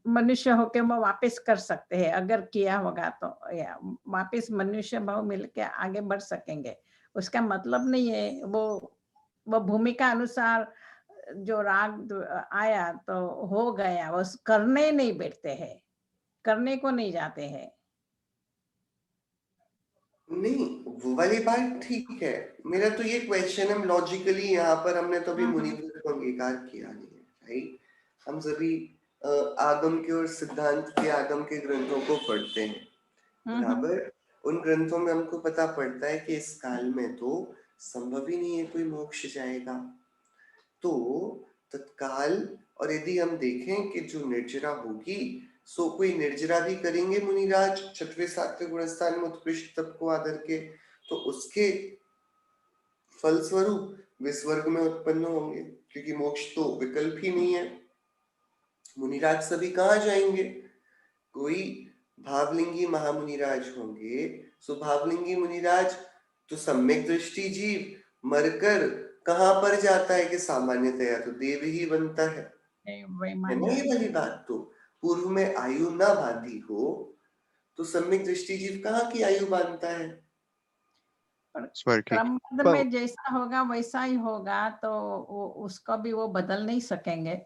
मनुष्य होके वो वापिस कर सकते हैं, अगर किया होगा तो। या वापिस मनुष्य भाव मिलके आगे बढ़ सकेंगे। उसका मतलब नहीं है वो भूमिका अनुसार जो राग आया तो हो गया, वो करने नहीं बैठते हैं, करने को नहीं जाते हैं। नहीं, वो वाली बात ठीक है। मेरा तो ये क्वेश्चन है, लॉजिकली यहाँ पर हमने तो अभी मुनिवृत्त को अंगीकार किया नहीं है, राइट? हम सभी आगम के और सिद्धांत के आगम के ग्रंथों को पढ़ते हैं, बराबर। उन ग्रंथों में हमको पता पड़ता है कि इस काल में तो संभव ही नहीं है कोई मोक्ष जाएगा। तो तत्काल, और यदि हम देखें कि जो निर्जरा होगी, सो कोई निर्जरा भी करेंगे मुनिराज छठवें सातवें गुणस्थान में उत्कृष्ट तप को आदर के, तो उसके फलस्वरूप वे स्वर्ग में उत्पन्न होंगे, क्योंकि मोक्ष तो विकल्प ही नहीं है। मुनिराज सभी कहाँ जाएंगे? कोई भावलिंगी महामुनिराज होंगे, सो भावलिंगी मुनिराज तो सम्यक दृष्टि जीव मरकर कहाँ पर जाता है कि सामान्यतया तो देव ही बनता है वही ना मान्य ये वाली बात? तो पूर्व में आयु ना बांधी हो तो सम्यक दृष्टि जीव कहाँ की आयु बांधता है? पर स्वर्ग की। क्रमबद्ध पर में जैसा होगा वैसा ही होगा, तो उसको भी वो बदल नहीं सकेंगे।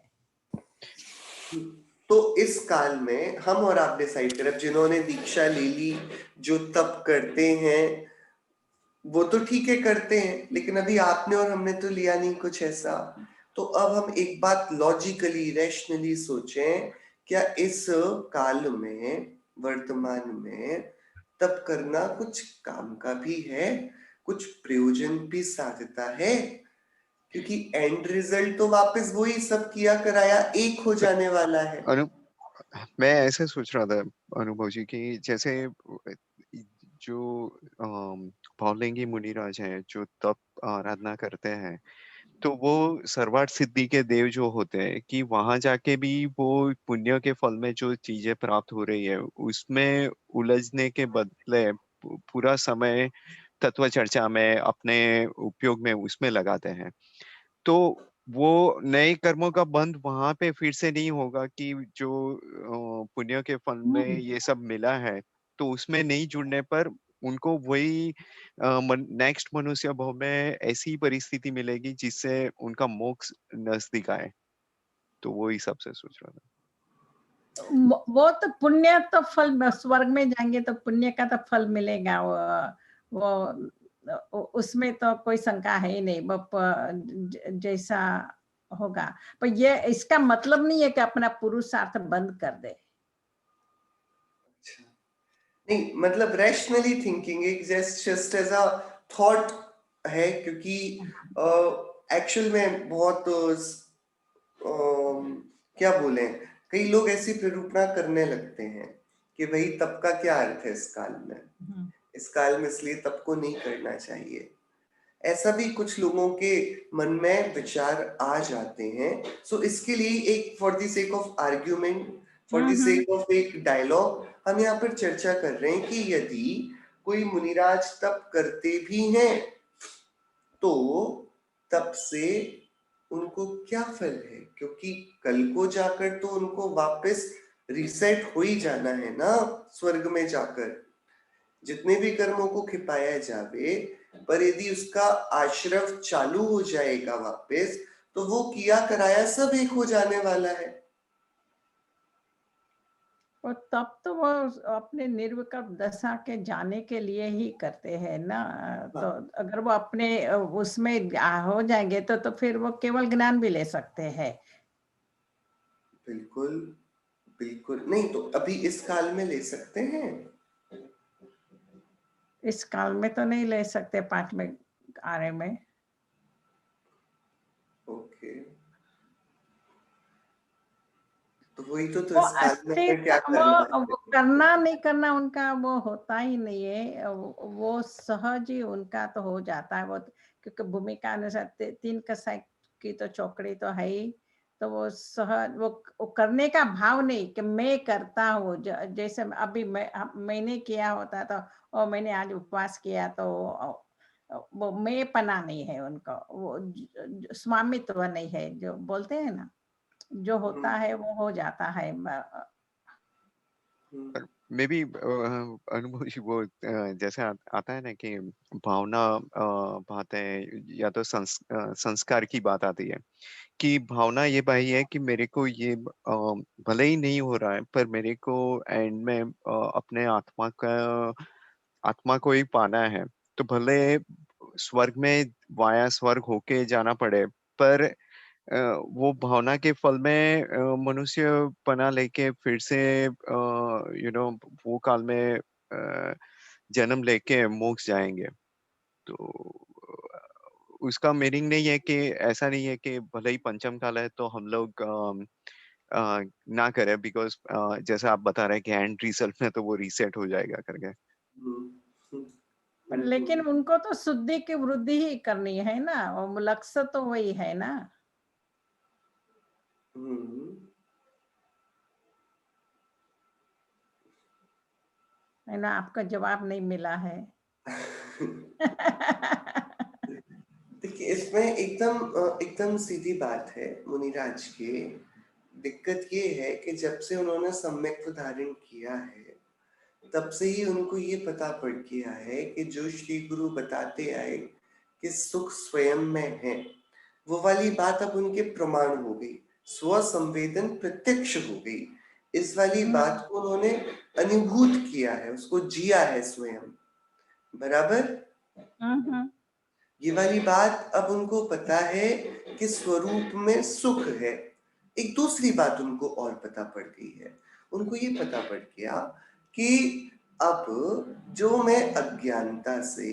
तो इस काल में हम और आप डिसाइड करें, जिन्होंने दीक्षा ले ली, जो तप करते हैं वो तो ठीक है करते हैं, लेकिन अभी आपने और हमने तो लिया नहीं कुछ ऐसा। तो अब हम एक बात लॉजिकली रैशनली सोचें, क्या इस काल में वर्तमान में तप करना कुछ काम का भी है, कुछ प्रयोजन भी साधता है? क्योंकि एंड रिजल्ट तो वापस वही सब किया कराया एक हो जाने वाला है। अनु मैं ऐसे सोच रहा था अनुभव जी कि जैसे जो भावलिंगी मुनिराज हैं जो तप आराधना करते हैं, तो वो सर्वार्थ सिद्धि के देव जो होते हैं कि वहां जाके भी वो पुण्य के फल में जो चीजें प्राप्त हो रही है उसमें उलझने के बदले पूरा समय तत्व चर्चा में अपने उपयोग में उसमें लगाते हैं। तो वो नए कर्मों का बंध वहां पे फिर से नहीं होगा कि जो पुण्य के फल में ये सब मिला है, तो उसमें नहीं जुड़ने पर उनको वही नेक्स्ट मनुष्य भाव में ऐसी परिस्थिति मिलेगी जिससे उनका मोक्ष नजदीक आए। तो वो ही सबसे सोच रहा था। वो तो पुण्य तो फल, स्वर्ग में जाएंगे तो पुण्य का तो फल मिलेगा। वो उसमें तो कोई शंका है ही नहीं। वो जैसा होगा, पर ये इसका मतलब नहीं है कि अपना पुरुषार्थ बंद कर दे। अच्छा, नहीं मतलब रैशनली थिंकिंग एक जस्ट एज अ थॉट है, क्योंकि एक्चुअल में बहुत क्या बोले, कई लोग ऐसी प्ररूपणा करने लगते हैं कि भाई तप का क्या अर्थ है इस काल में, इस काल में इसलिए तप को नहीं करना चाहिए। ऐसा भी कुछ लोगों के मन में विचार आ जाते हैं। सो इसके लिए एक for the sake of argument, for the sake of एक डायलॉग हम यहाँ पर चर्चा कर रहे हैं कि यदि कोई मुनिराज तप करते भी हैं तो तप से उनको क्या फल है? क्योंकि कल को जाकर तो उनको वापस रिसेट हो ही जाना है ना स्वर्ग में जाकर। जितने भी कर्मों को खिपाया जावे, पर यदि उसका आश्रव चालू हो जाएगा वापस, तो वो किया कराया सब एक हो जाने वाला है। और तब तो वो अपने निर्विकल्प दशा के जाने के लिए ही करते हैं ना। तो अगर वो अपने उसमें हो जाएंगे तो फिर वो केवल ज्ञान भी ले सकते हैं। बिल्कुल बिल्कुल नहीं, तो अभी इस काल में ले सकते हैं? इस काल में तो नहीं ले सकते, पाठ में आने में। ओके, तो वही तो वो इस काल में अस्थिर, फिर क्या करना है? वो करना नहीं करना उनका वो होता ही नहीं है। वो सहज ही उनका तो हो जाता है। वो क्योंकि भूमिका अनुसार तीन कसाई की तो चौकड़ी तो है ही। तो वो सहज, वो करने का भाव नहीं कि मैं करता हूँ। जैसे अभी मैंने किया होता तो, और मैंने आज उपवास किया, तो वो मैं पना नहीं है उनको, वो स्वामित्व नहीं है, जो बोलते हैं ना, जो होता है वो हो जाता है। मे बी अनुभव जी वो जैसे आता है ना कि भावना बातें या तो संस्कार की बात आती है कि भावना ये भाई है कि मेरे को ये भले ही नहीं हो रहा है पर मेरे को एंड में अपने आत्मा को ही पाना है। तो भले स्वर्ग में वाया स्वर्ग होके जाना पड़े, पर वो भावना के फल में मनुष्य पना लेके फिर से वो काल में जन्म लेके मोक्ष जाएंगे। तो उसका मीनिंग नहीं है कि ऐसा नहीं है कि भले ही पंचम काल है तो हम लोग ना करें, बिकॉज जैसा आप बता रहे हैं कि एंड रिजल्ट में तो वो रीसेट हो जाएगा करके। लेकिन उनको तो शुद्धि की वृद्धि ही करनी है ना, और लक्ष्य तो वही है ना। है ना, आपका जवाब नहीं मिला है। देखिए इसमें एकदम सीधी बात है मुनिराज की। दिक्कत ये है कि जब से उन्होंने सम्यक धारण किया है तब से ही उनको ये पता पड़ गया है कि जो श्री गुरु बताते आए कि सुख स्वयं में है, वो वाली बात अब उनके प्रमाण हो गई, स्व संवेदन प्रत्यक्ष हो गई। इस वाली बात को उन्होंने अनुभूत किया है, उसको जिया है स्वयं। बराबर? ये वाली बात अब उनको पता है कि स्वरूप में सुख है। एक दूसरी बात उनको और पता पड़ गई है, उनको ये पता पड़ गया कि अब जो मैं अज्ञानता से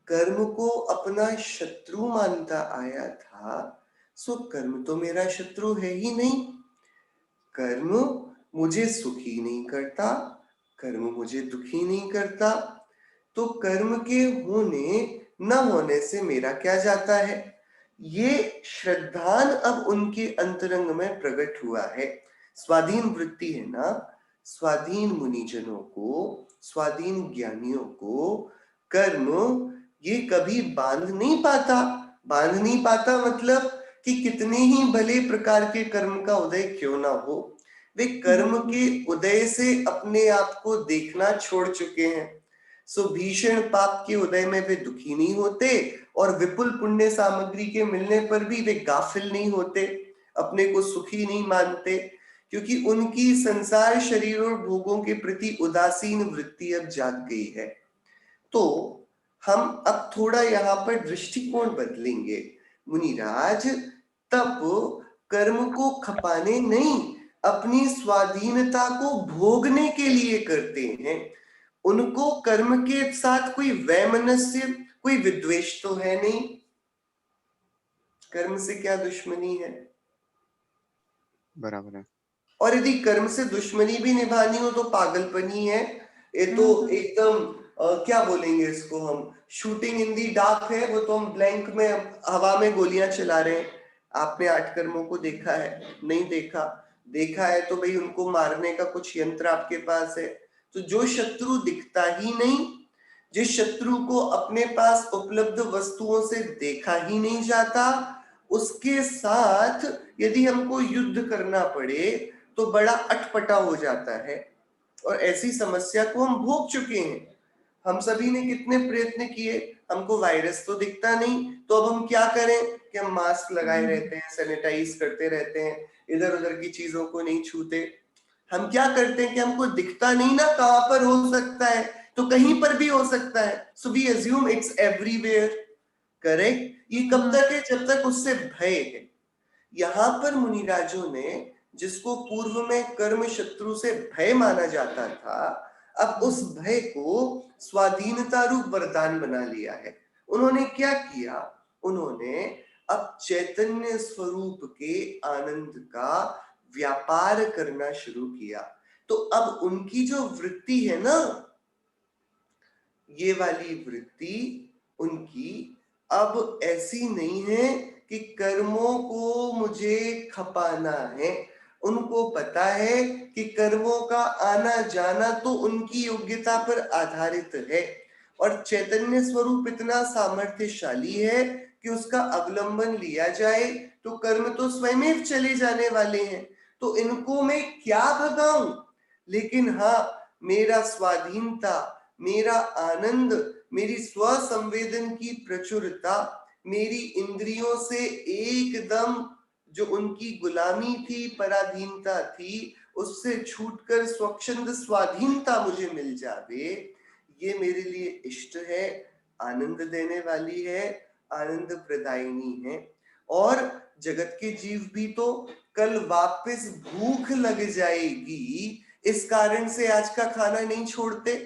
कर्म को अपना शत्रु मानता आया था, सो कर्म तो मेरा शत्रु है ही नहीं। कर्म मुझे सुखी नहीं करता, कर्म मुझे दुखी नहीं करता, तो कर्म के होने न होने से मेरा क्या जाता है? ये श्रद्धान अब उनके अंतरंग में प्रकट हुआ है। स्वाधीन वृत्ति है ना, स्वाधीन मुनिजनों को, स्वाधीन ज्ञानियों को कर्म ये कभी बांध नहीं पाता। बांध नहीं पाता मतलब कि कितने ही भले प्रकार के कर्म का उदय क्यों ना हो, वे कर्म के उदय से अपने आप को देखना छोड़ चुके हैं। सो भीषण पाप के उदय में वे दुखी नहीं होते और विपुल पुण्य सामग्री के मिलने पर भी वे गाफिल नहीं होते, अपने को सुखी नहीं मानते, क्योंकि उनकी संसार शरीर और भोगों के प्रति उदासीन वृत्ति अब जाग गई है। तो हम अब थोड़ा यहाँ पर दृष्टिकोण बदलेंगे मुनिराज। तब कर्म को खपाने नहीं, अपनी स्वाधीनता को भोगने के लिए करते हैं। उनको कर्म के साथ कोई वैमनस्य, कोई विद्वेष तो है नहीं। कर्म से क्या दुश्मनी है? बराबर है। और यदि कर्म से दुश्मनी भी निभानी हो तो पागलपनी है। ये तो एकदम क्या बोलेंगे इसको हम, शूटिंग इन दी डार्क है। वो तो हम ब्लैंक में हवा में गोलियां चला रहे हैं। आपने 8 कर्मों को देखा है? नहीं देखा। देखा है तो भाई उनको मारने का कुछ यंत्र आपके पास है। तो जो शत्रु दिखता ही नहीं, जिस शत्रु को अपने पास उपलब्ध वस्तुओं से देखा ही नहीं जाता, उसके साथ यदि हमको युद्ध करना पड़े तो बड़ा अटपटा हो जाता है। और ऐसी समस्या को हम भोग चुके हैं। हम सभी ने कितने प्रयत्न किए, हमको वायरस तो दिखता नहीं, तो अब हम क्या करें कि हम मास्क लगाए रहते हैं, सैनिटाइज करते रहते हैं, इधर उधर की चीजों को नहीं छूते। हम क्या करते हैं कि हमको दिखता नहीं ना कहां पर हो सकता है, तो कहीं पर भी हो सकता है। So we assume it's everywhere. Correct? ये कब तक है? जब तक उससे भय है। यहाँ पर मुनिराजों ने जिसको पूर्व में कर्म शत्रु से भय माना जाता था, अब उस भय को स्वाधीनता रूप वरदान बना लिया है। उन्होंने क्या किया? उन्होंने अब चैतन्य स्वरूप के आनंद का व्यापार करना शुरू किया। तो अब उनकी जो वृत्ति है ना, ये वाली वृत्ति उनकी अब ऐसी नहीं है कि कर्मों को मुझे खपाना है। उनको पता है कि कर्मों का आना जाना तो उनकी योग्यता पर आधारित है, और चैतन्य स्वरूप इतना सामर्थ्यशाली है कि उसका अवलंबन लिया जाए तो कर्म तो स्वयं चले जाने वाले हैं। तो इनको मैं क्या भगाऊं? लेकिन हाँ, मेरा स्वाधीनता, मेरा आनंद, मेरी स्व संवेदन की प्रचुरता, मेरी इंद्रियों से एकदम जो उनकी गुलामी थी, पराधीनता थी, उससे छूटकर स्वच्छंद स्वाधीनता मुझे मिल जावे, ये मेरे लिए इष्ट है, आनंद देने वाली है, आनंद प्रदायिनी है। और जगत के जीव भी तो कल वापस भूख लग जाएगी, इस कारण से आज का खाना नहीं छोड़ते।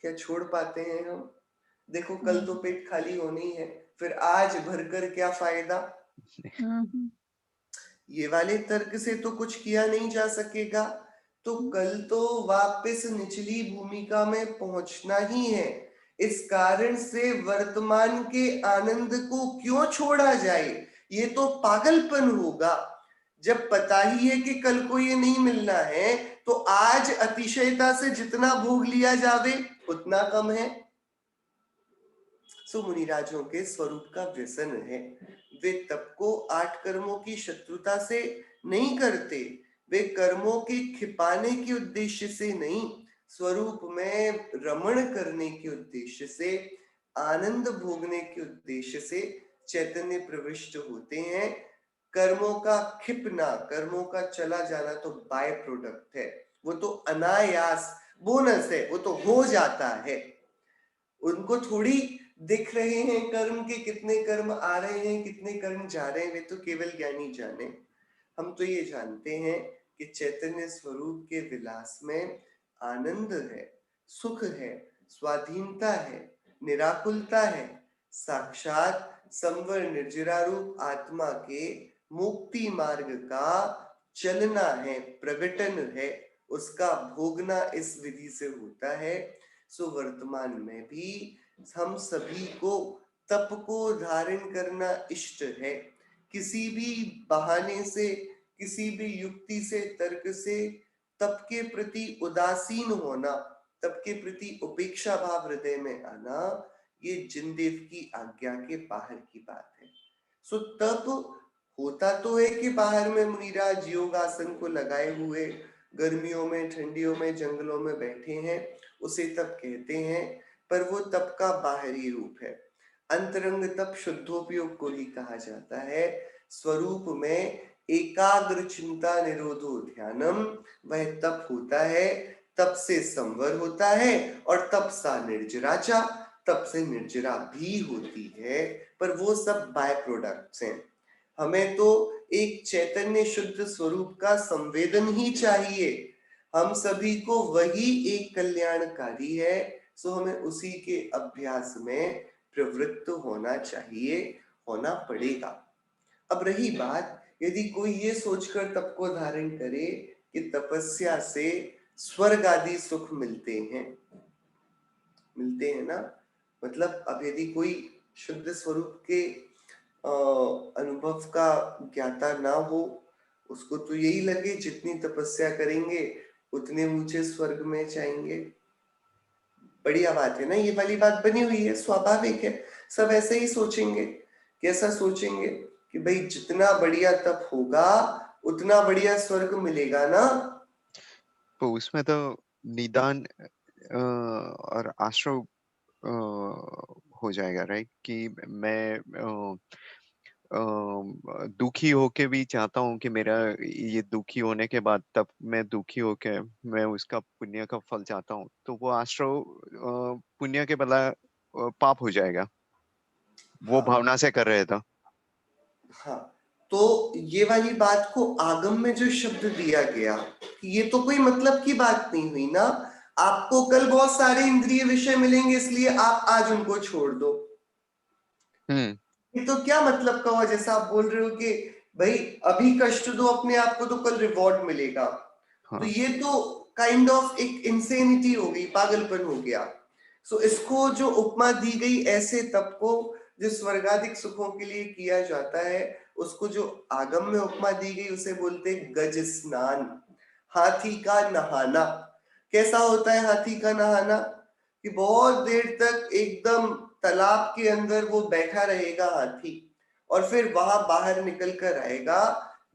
क्या छोड़ पाते हैं हम? देखो कल तो पेट खाली होनी है, फिर आज भरकर क्या फायदा? ये वाले तर्क से तो कुछ किया नहीं जा सकेगा। तो कल तो वापस निचली भूमिका में पहुंचना ही है। इस कारण से वर्तमान के आनंद को क्यों छोड़ा जाए? ये तो पागलपन होगा। जब पता ही है कि कल को ये नहीं मिलना है, तो तो आज अतिशयता से जितना भोग लिया जावे उतना कम है। सो मुनिराजों के स्वरूप का व्यसन है। वे तप को 8 कर्मों की शत्रुता से नहीं करते, वे कर्मों के खिपाने के उद्देश्य से नहीं, स्वरूप में रमण करने के उद्देश्य से, आनंद भोगने के उद्देश्य से चैतन्य प्रविष्ट होते हैं। कर्मों का खिपना, कर्मों का चला जाना तो बाय प्रोडक्ट है, वो तो अनायास बोनस है, वो तो हो जाता है। उनको थोड़ी दिख रहे हैं कर्म के कितने कर्म आ रहे हैं, कितने कर्म जा रहे हैं, वे तो केवल ज्ञानी जाने। हम तो ये जानते हैं कि चैतन्य स्वरूप के विलास में आनंद है, सुख है, स्वाधीनता है, निराकुलता है, साक्षात संवर निर्जरा रूप आत्मा के मुक्ति मार्ग का चलना है, प्रगटन है, उसका भोगना इस विधि से होता है। सो वर्तमान में भी हम सभी को तप को धारण करना इष्ट है। किसी भी बहाने से, किसी भी युक्ति से, तर्क से तप के प्रति उदासीन होना, तप के प्रति उपेक्षा भाव हृदय में आना, ये जिनदेव की आज्ञा के बाहर की बात है। सो तप होता तो है कि बाहर में मुनिराज योगासन को लगाए हुए गर्मियों में, ठंडियों में, जंगलों में बैठे हैं, उसे तप कहते हैं, पर वो तप का बाहरी रूप है। अंतरंग तप शुद्धोपयोग को ही कहा जाता है। स्वरूप में एकाग्र चिंता निरोधो ध्यानम, वह तप होता है। तप से संवर होता है और तप सा निर्जराचा, तप से निर्जरा भी होती है, पर वो सब बाय प्रोडक्ट्स हैं। हमें तो एक चैतन्य शुद्ध स्वरूप का संवेदन ही चाहिए। हम सभी को वही एक कल्याणकारी है, सो हमें उसी के अभ्यास में प्रवृत्त होना चाहिए, होना पड़ेगा। अब रही बात, यदि कोई ये सोचकर तप को धारण करे कि तपस्या से स्वर्ग आदि सुख मिलते हैं ना, मतलब अब यदि कोई शुद्ध स्वरूप के अनुभव का ज्ञाता ना हो, उसको तो यही लगे जितनी तपस्या करेंगे उतने ऊंचे स्वर्ग में जाएंगे। बढ़िया बात है ना, ये वाली बात बनी हुई है, स्वाभाविक है, सब ऐसे ही सोचेंगे। कैसा सोचेंगे कि भाई जितना बढ़िया तप होगा उतना बढ़िया स्वर्ग मिलेगा ना। तो उसमें तो निदान और आश्रय हो जाएगा, राइट? कि मैं दुखी होके भी चाहता हूँ कि मेरा ये दुखी होने के बाद, तब मैं दुखी होके मैं उसका पुण्य का फल चाहता हूँ, तो वो आश्रय पुण्य के बदला पाप हो जाएगा, वो हाँ, भावना से कर रहे था। हाँ, तो ये वाली बात को आगम में जो शब्द दिया गया, ये तो कोई मतलब की बात नहीं हुई ना। आपको कल बहुत सारे इंद्रिय विषय मिलेंगे, इसलिए आप आज उनको छोड़ दो। ये तो क्या मतलब का हुआ, जैसा आप बोल रहे हो कि भाई अभी कष्ट दो अपने आप को तो कल रिवॉर्ड मिलेगा। तो ये तो काइंड ऑफ एक इंसेनिटी हो गई, पागलपन हो गया। सो इसको जो उपमा दी गई ऐसे तप को जो स्वर्गाधिक सुखों के लिए किया जाता है, उसको जो आगम में उपमा दी गई उसे बोलते गज स्नान, हाथी का नहाना। कैसा होता है हाथी का नहाना? कि बहुत देर तक एकदम तालाब के अंदर वो बैठा रहेगा हाथी, और फिर वहां बाहर निकल कर आएगा।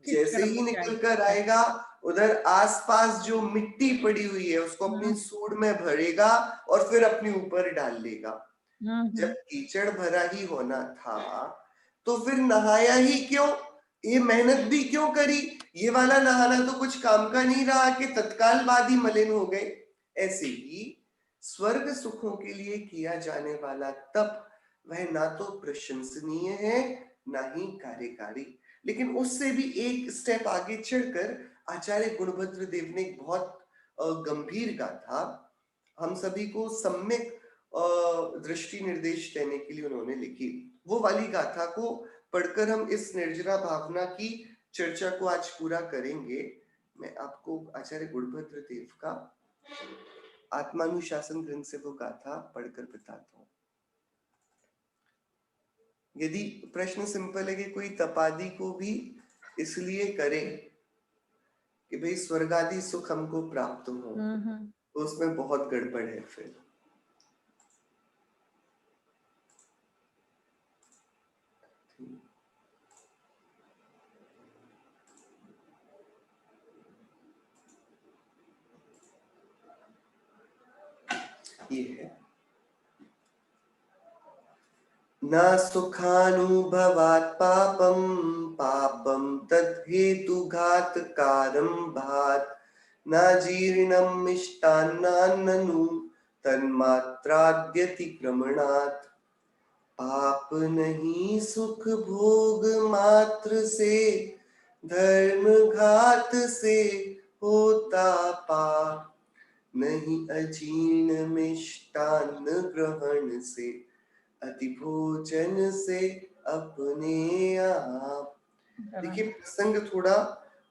जैसे ही निकल कर आएगा, उधर आसपास जो मिट्टी पड़ी हुई है उसको अपनी सूंड में भरेगा और फिर अपने ऊपर डाल लेगा। जब कीचड़ भरा ही होना था तो फिर नहाया ही क्यों? ये मेहनत भी क्यों करी? ये वाला नहाना तो कुछ काम का नहीं रहा कि तत्काल बाद ही मलिन हो गए। ऐसे ही स्वर्ग सुखों के लिए किया जाने वाला तप, वह ना तो प्रशंसनीय है ना ही कार्यकारी। लेकिन उससे भी एक स्टेप आगे चढ़कर आचार्य गुणभद्र देव ने एक बहुत गंभीर गाथा हम सभी को सम्यक दृष्टि निर्देश देने के लिए उन्होंने लिखी। वो वाली गाथा को पढ़कर हम इस निर्जरा भावना की चर्चा को आज पूरा करेंगे। मैं आपको आचार्य गुणभद्र देव का आत्मानुशासन ग्रंथ से वो गाथा पढ़कर बताता हूँ। यदि प्रश्न सिंपल है कि कोई तपादि को भी इसलिए करे कि भाई स्वर्ग आदि सुख हमको प्राप्त हो, तो उसमें बहुत गड़बड़ है फिर। ये है न सुखानुभवात् पापम पापम तद्धेतुघातकारं भात् न जीर्णं मिष्टान्नान्ननु तन्मात्राद्यतिक्रमणात्। पाप नहीं सुख भोग मात्र से, धर्म घात से होता पाप। नहीं अजीर्ण मिष्टान्न ग्रहण से, अति भोजन से अपने आप। देखिए प्रसंग थोड़ा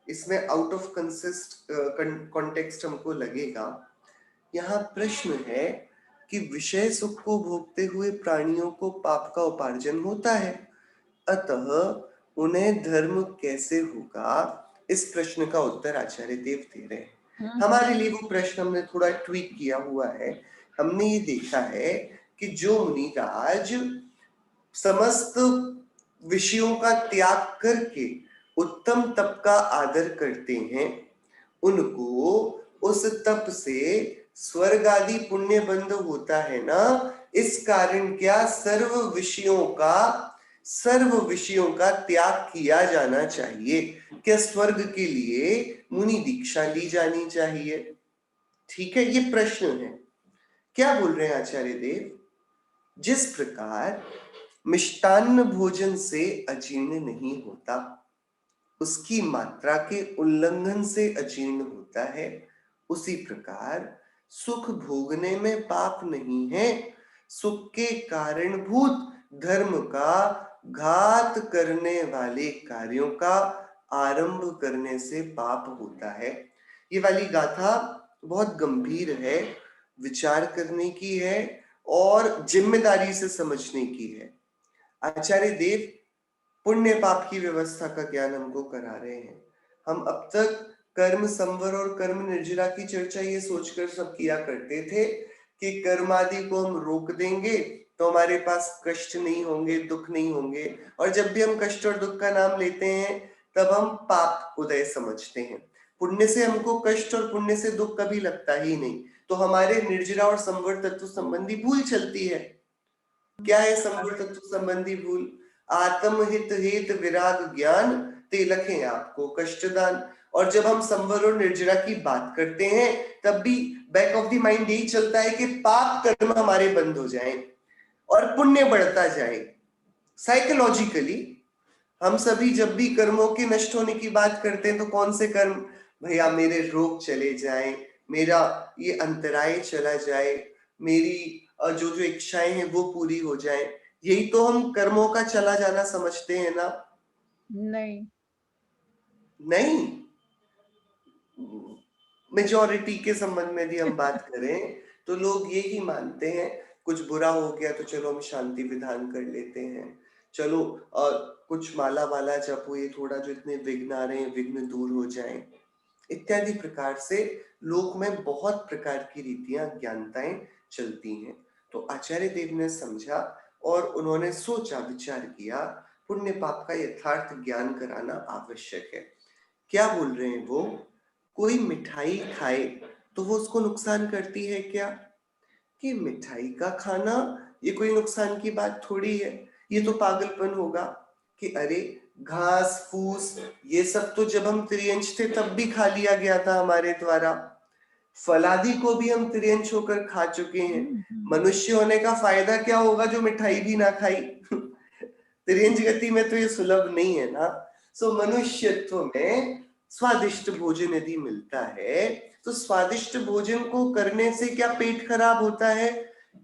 इसमें आउट ऑफ कॉन्टेक्स्ट हमको लगेगा। यहाँ प्रश्न है कि विषय सुख को भोगते हुए प्राणियों को पाप का उपार्जन होता है, अतः उन्हें धर्म कैसे होगा? इस प्रश्न का उत्तर आचार्य देव दे रहे हैं। हमारे लिए वो प्रश्न हमने थोड़ा ट्वीक किया हुआ है। हमने ये देखा है कि जो मुनिराज समस्त विषयों का त्याग करके उत्तम तप का आदर करते हैं, उनको उस तप से स्वर्ग आदि पुण्य बंध होता है ना। इस कारण क्या सर्व विषयों का त्याग किया जाना चाहिए? क्या स्वर्ग के लिए मुनि दीक्षा ली जानी चाहिए? ठीक है, ये प्रश्न है। क्या बोल रहे हैं आचार्य देव? जिस प्रकार मिष्टान्न भोजन से अजीर्ण नहीं होता, उसकी मात्रा के उल्लंघन से अजीर्ण होता है, उसी प्रकार सुख भोगने में पाप नहीं है। सुख के कारणभूत धर्म का घात करने वाले कार्यों का आरंभ करने से पाप होता है। ये वाली गाथा बहुत गंभीर है, विचार करने की है और जिम्मेदारी से समझने की है। आचार्य देव पुण्य पाप की व्यवस्था का ज्ञान हमको करा रहे हैं। हम अब तक कर्म संवर और कर्म निर्जरा की चर्चा ये सोचकर सब किया करते थे कि कर्म आदि को हम रोक देंगे तो हमारे पास कष्ट नहीं होंगे, दुख नहीं होंगे, और जब भी हम कष्ट और दुख का नाम लेते हैं तब हम पाप उदय समझते हैं। पुण्य से हमको कष्ट और पुण्य से दुख कभी लगता ही नहीं, तो हमारे निर्जरा और संवर तत्व संबंधी भूल चलती है। क्या है संवर तत्व संबंधी भूल? आत्महित हित विराग ज्ञान ते लखे आपको कष्टदान। और जब हम संवर और निर्जरा की बात करते हैं तब भी बैक ऑफ द माइंड यही चलता है कि पाप कर्म हमारे बंद हो जाएं और पुण्य बढ़ता जाए। साइकोलॉजिकली हम सभी जब भी कर्मों के नष्ट होने की बात करते हैं तो कौन से कर्म? भैया मेरे रोग चले जाएं, मेरा ये अंतराय चला जाए, मेरी जो जो इच्छाएं हैं वो पूरी हो जाए, यही तो हम कर्मों का चला जाना समझते हैं ना? नहीं, मेजॉरिटी के संबंध में भी हम बात करें तो लोग यही मानते हैं, कुछ बुरा हो गया तो चलो हम शांति विधान कर लेते हैं, चलो कुछ माला वाला जपो, ये थोड़ा जो इतने विघ्न आ रहे हैं विघ्न दूर हो जाएं, इत्यादि प्रकार से लोक में बहुत प्रकार की रीतियां ज्ञानताएं चलती हैं। तो आचार्य देव ने समझा और उन्होंने सोचा विचार किया, पुण्य पाप का यथार्थ ज्ञान कराना आवश्यक है। क्या बोल रहे हैं वो? कोई मिठाई खाए तो वो उसको नुकसान करती है क्या? कि मिठाई का खाना ये कोई नुकसान की बात थोड़ी है, ये तो पागलपन होगा कि अरे घास फूस ये सब तो जब हम त्रियंश थे तब भी खा लिया गया था हमारे द्वारा, फलादि को भी हम त्रियंश होकर खा चुके हैं। मनुष्य होने का फायदा क्या होगा जो मिठाई भी ना खाई? त्रियंश गति में तो ये सुलभ नहीं है ना। सो मनुष्यत्व में स्वादिष्ट भोजन यदि मिलता है तो स्वादिष्ट भोजन को करने से क्या पेट खराब होता है?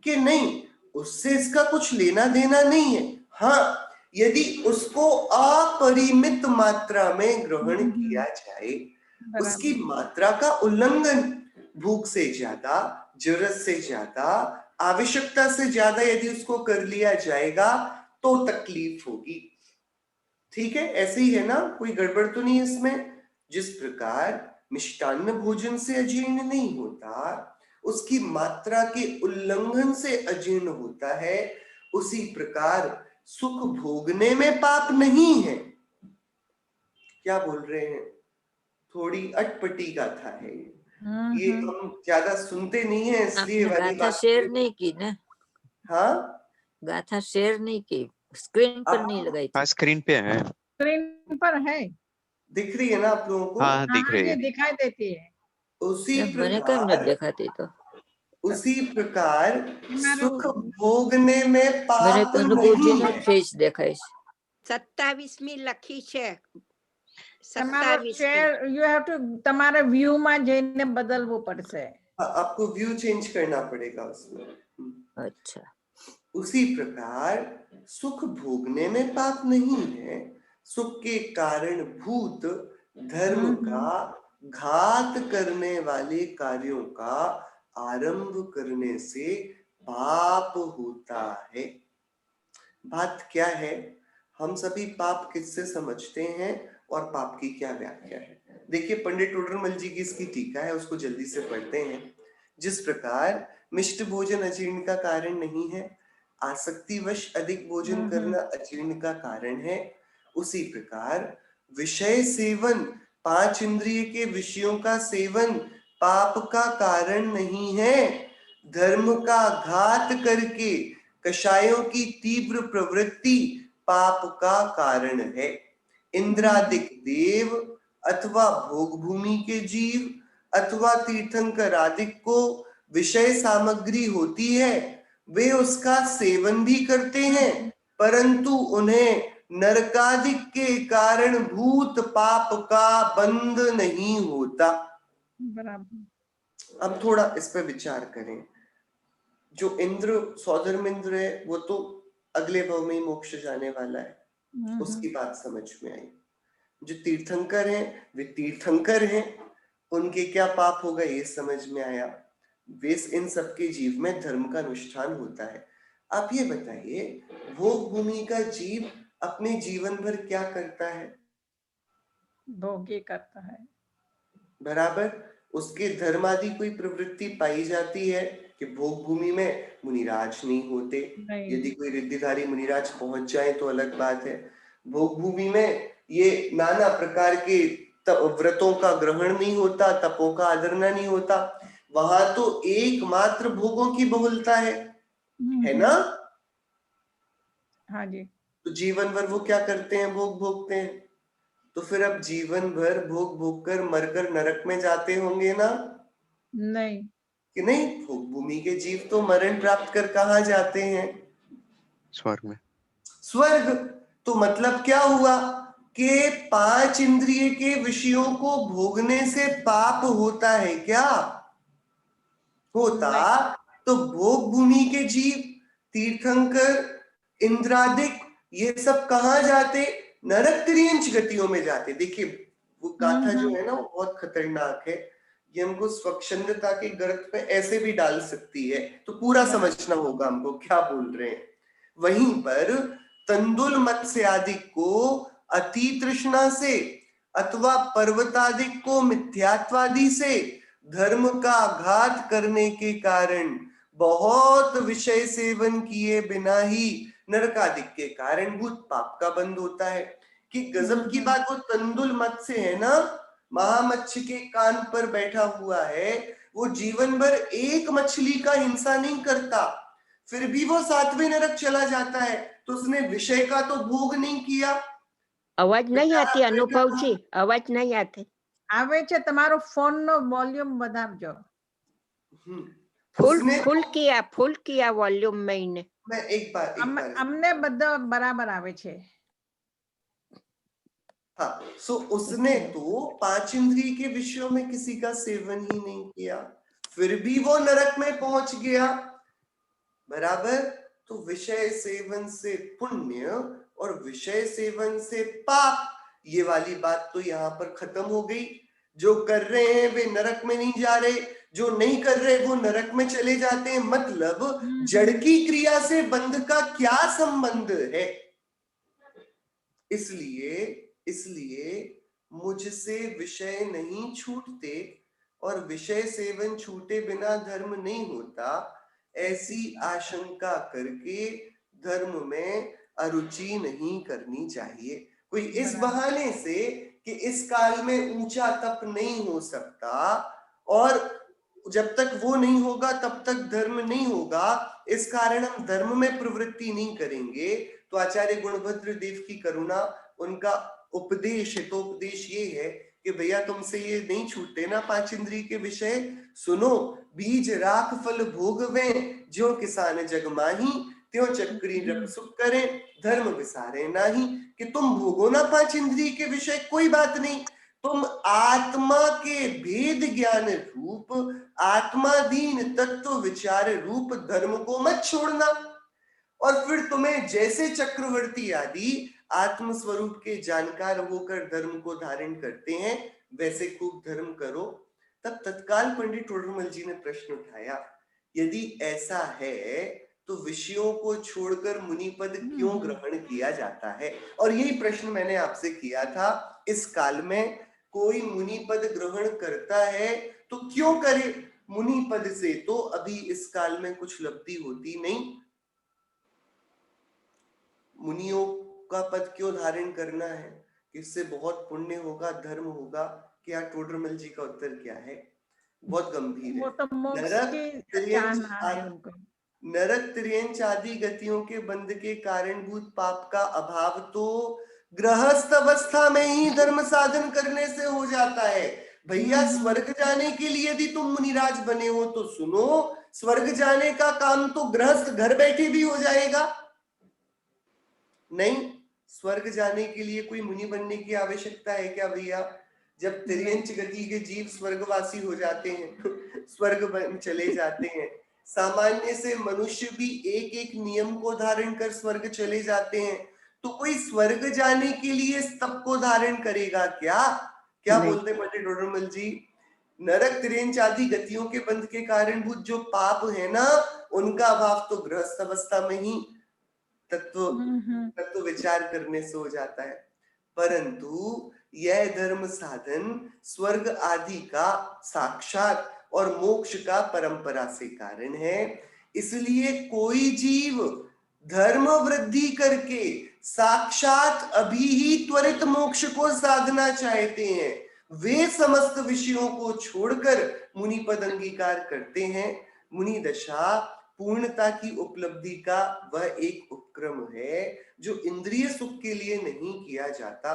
कि नहीं, उससे इसका कुछ लेना देना नहीं है। हाँ, यदि उसको अपरिमित मात्रा में ग्रहण किया जाए, उसकी मात्रा का उल्लंघन, भूख से ज्यादा, जरूरत से ज्यादा, आवश्यकता से ज्यादा यदि उसको कर लिया जाएगा तो तकलीफ होगी। ठीक है, ऐसे ही है ना, कोई गड़बड़ तो नहीं इसमें। जिस प्रकार मिष्टान्न भोजन से अजीर्ण नहीं होता, उसकी मात्रा के उल्लंघन से अजीर्ण होता है, उसी प्रकार सुख भोगने में पाप नहीं है। क्या बोल रहे हैं? थोड़ी अटपटी गाथा है ये हम ज्यादा सुनते नहीं है, इसलिए आपने वाली गाथा बात। शेयर नहीं की ना? हाँ, गाथा शेयर नहीं की, स्क्रीन पर नहीं लगाई थी। हाँ स्क्रीन पे है, स्क्रीन पर है। दिख रही है ना आप लोगों को? हाँ दिख हाँ रही जी, है। दिखाई देती है। उसी मैंने कब नहीं प्रकार देखा थी तो उसी प्रकार हमारा सुख भोगने में मैंने पाप तो अनुभव जी नहीं નો है। फेस દેખાય છે. 27મી લખી છે. તમારો 27મી. શેર યુ હેવ ટુ તમારા વ્યૂ માં જઈને બદલવું પડશે. आपको व्यू चेंज करना पड़ेगा उसमें। અચ્છા, उसी प्रकार सुख भोगने में पाप नहीं है, सुख के कारण भूत धर्म का घात करने वाले कार्यों का आरंभ करने से पाप होता है। बात क्या है? हम सभी पाप किससे समझते हैं और पाप की क्या व्याख्या है? देखिए, पंडित टोडरमल जी की इसकी टीका है, उसको जल्दी से पढ़ते हैं। जिस प्रकार मिष्ट भोजन अजीर्ण का कारण नहीं है, आसक्तिवश अधिक भोजन करना अजीर्ण का कारण है, उसी प्रकार विषय सेवन, 5 इंद्रिय के विषयों का सेवन पाप का कारण नहीं है। धर्म का घात करके कषायों की तीव्र प्रवृत्ति पाप का कारण है। इंद्रादिक देव अथवा भोग भूमि के जीव अथवा तीर्थंकर आदिक को विषय सामग्री होती है, वे उसका सेवन भी करते हैं, परंतु उन्हें नरकादिक के कारण भूत पाप का बंध नहीं होता। बराबर। अब थोड़ा इस पर विचार करें। जो इंद्र सौधर्म इंद्र है वो तो अगले भव में ही मोक्ष जाने वाला है, उसकी बात समझ में आई। जो तीर्थंकर हैं वे तीर्थंकर हैं, उनके क्या पाप होगा ये समझ में आया। वे इन सबके जीव में धर्म का अनुष्ठान होता है। आप ये बताइए, भोग भूमि का जीव अपने जीवन भर क्या करता है? भोग ही करता है। बराबर। उसके धर्म आदि कोई प्रवृत्ति पाई जाती है कि भोग भूमि में मुनिराज नहीं होते। यदि कोई रिद्धिधारी मुनिराज पहुंच जाए तो अलग बात है। भोग भूमि में ये नाना प्रकार के व्रतों का ग्रहण नहीं होता, तपों का आदरना नहीं होता। वहां तो एकमात्र भोगों की बहुलता है ना? हाँ जी। तो जीवन भर वो क्या करते हैं? भोग भोगते हैं। तो फिर अब जीवन भर भोग भोग कर मरकर नरक में जाते होंगे ना? नहीं कि नहीं? भोग भूमि के जीव तो मरण प्राप्त कर कहाँ जाते हैं? स्वर्ग में। स्वर्ग। तो मतलब क्या हुआ कि 5 इंद्रिय के विषयों को भोगने से पाप होता है क्या? होता तो भोग भूमि के जीव, तीर्थंकर, इंद्रादिक, ये सब कहाँ जाते? नरक त्रियंच गतियों में जाते। देखिए, वो गाथा जो है ना वो बहुत खतरनाक है। ये हमको स्वच्छंदता के गर्त पे ऐसे भी डाल सकती है, तो पूरा समझना होगा हमको क्या बोल रहे हैं। वहीं पर तंदुल मत्स्य आदि को अति तृष्णा से अथवा पर्वतादिक को मिथ्यात्वादि से धर्म का घात करने के कारण बहुत विषय सेवन किए बिना ही नरकादिक के कारण भूत पाप का बंध होता है। कि गजब की बात, वो तंदुल मत्स्य है ना, महामच्छ के कान पर बैठा हुआ है, वो जीवन भर एक मछली का हिंसा नहीं करता, फिर भी वो 7वें नरक चला जाता है। तो उसने विषय का तो भोग नहीं किया। અવાજ નહીં આતી અનુભવજી, અવાજ નહીં આતી. આવે છે. તમારો ફોન નો વોલ્યુમ વધારજો. ફૂલ કિયા વોલ્યુમ મેઈને. मैं एक बार અમને બધા બરાબર આવે છે. हाँ, सो उसने तो 5 इंद्रिय के विषयों में किसी का सेवन ही नहीं किया, फिर भी वो नरक में पहुंच गया। बराबर। तो विषय सेवन से पुण्य और विषय सेवन से पाप, ये वाली बात तो यहाँ पर खत्म हो गई। जो कर रहे हैं वे नरक में नहीं जा रहे, जो नहीं कर रहे वो नरक में चले जाते हैं। मतलब जड़ की क्रिया से बंध का क्या संबंध है? इसलिए मुझसे विषय नहीं छूटते और विषय सेवन छूटे बिना धर्म नहीं होता, ऐसी आशंका करके धर्म में अरुचि नहीं करनी चाहिए। कोई इस बराबर। बहाने से कि इस काल में ऊंचा तप नहीं हो सकता और जब तक वो नहीं होगा तब तक धर्म नहीं होगा, इस कारण हम धर्म में प्रवृत्ति नहीं करेंगे, तो आचार्य गुणभद्र देव की करुणा, उनका उपदेश, हितोपदेश ये है कि भैया तुमसे ये नहीं छूटते ना 5 इंद्रिय के विषय, सुनो, बीज राख फल भोगवें, ज्यों किसान जग माही, त्यों चक्री रप सुख करें, धर्म विसारे नाही। कि तुम भोगो ना 5 इंद्रिय के विषय, कोई बात नहीं, तुम आत्मा के भेद ज्ञान रूप, आत्माधीन तत्व विचार रूप धर्म को मत छोड़ना। और फिर तुम्हें जैसे चक्रवर्ती आदि आत्म स्वरूप के जानकार होकर धर्म को धारण करते हैं, वैसे खूब धर्म करो। तब तत्काल पंडित टोडरमल जी ने प्रश्न उठाया, यदि ऐसा है तो विषयों को छोड़कर मुनि पद क्यों ग्रहण किया जाता है? और यही प्रश्न मैंने आपसे किया था, इस काल में कोई मुनि पद ग्रहण करता है तो क्यों करे? मुनि पद से तो अभी इस काल में कुछ लब्धि होती नहीं, मुनियों का पद क्यों धारण करना है? इससे बहुत पुण्य होगा, धर्म होगा। क्या टोडरमल जी का उत्तर क्या है? बहुत गंभीर है। वो तो मोक्ष नरक की चाहना है त्रियंच उनको। नरक त्रियंच आदि गतियों के बंध के कारणभूत पाप का अभाव तो गृहस्थ अवस्था में ही धर्म साधन करने से हो जाता है। भैया स्वर्ग जाने के लिए यदि तुम मुनिराज बने हो तो सुनो, स्वर्ग जाने का काम तो गृहस्थ घर बैठे भी हो जाएगा। नहीं, स्वर्ग जाने के लिए कोई मुनि बनने की आवश्यकता है क्या भैया? जब त्रियंच गति के जीव स्वर्गवासी हो जाते हैं, स्वर्ग चले जाते हैं, सामान्य से मनुष्य भी एक एक नियम को धारण कर स्वर्ग चले जाते हैं, तो कोई स्वर्ग जाने के लिए तप को धारण करेगा क्या? क्या बोलते पंडित टोडरमल जी? नरक त्रियंच आदि गतियों के बंध के कारणभूत जो पाप है ना, उनका अभाव तो गृहस्थ अवस्था में ही तत्व विचार करने से हो जाता है। परंतु यह धर्म साधन स्वर्ग आदि का साक्षात और मोक्ष का परंपरा से कारण है। इसलिए कोई जीव धर्म वृद्धि करके साक्षात अभी ही त्वरित मोक्ष को साधना चाहते हैं, वे समस्त विषयों को छोड़कर मुनि पद अंगीकार करते हैं। मुनि दशा पूर्णता की उपलब्धि का वह एक उपक्रम है जो इंद्रिय सुख के लिए नहीं किया जाता।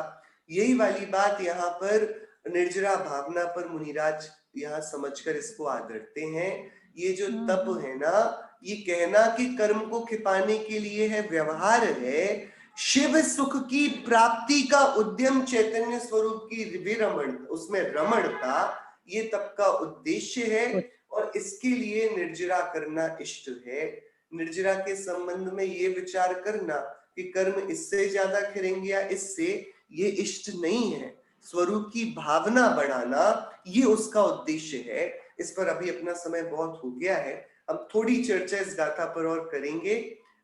यही वाली बात यहाँ पर निर्जरा भावना पर मुनिराज यहाँ समझकर इसको आदरते हैं। ये जो तप है ना, ये कहना कि कर्म को खिपाने के लिए है, व्यवहार है। शिव सुख की प्राप्ति का उद्यम, चैतन्य स्वरूप की विरमण, उसमें रमणता, ये तप का उद्देश्य है और इसके लिए निर्जरा करना इष्ट है। निर्जरा के संबंध में ये विचार करना कि कर्म इससे ज्यादा करेंगे या इससे, ये इष्ट नहीं है। स्वरूप की भावना बढ़ाना ये उसका उद्देश्य है। इस पर अभी अपना समय बहुत हो गया है, अब थोड़ी चर्चा इस गाथा पर और करेंगे।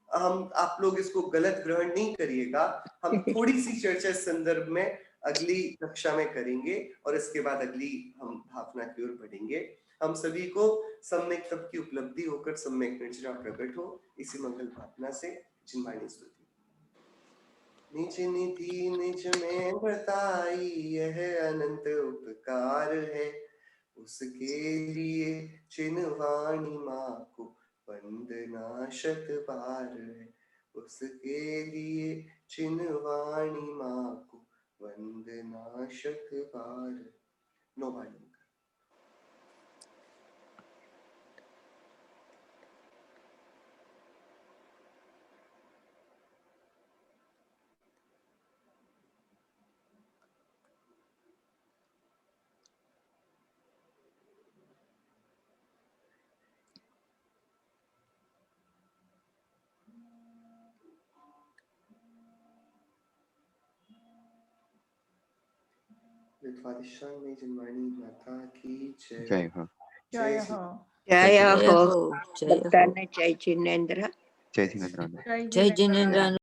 आप लोग इसको गलत ग्रहण नहीं करिएगा, हम थोड़ी सी चर्चा इस संदर्भ में अगली कक्षा में करेंगे और इसके बाद अगली हम भावना की ओर बढ़ेंगे। हम सभी को सम्यक तप की उपलब्धि होकर सम्यक निर्जरा प्रकट हो, इसी मंगल भावना से जिनवाणी स्तुति। निज निधि निज में बताई यह अनंत उपकार है, उसके लिए चिन्हवाणी माँ को वंदना शत बार है। उसके लिए चिन्हवाणी माँ को वंदना शत बार। नो वाणी। विद्वादिशान में जिनवाणी माता की जय। जय हो। जय हो। जय जय हो हो, जय हो। भक्तान जय जिनेन्द्र। जय जिनेन्द्र। जय जिनेन्द्र।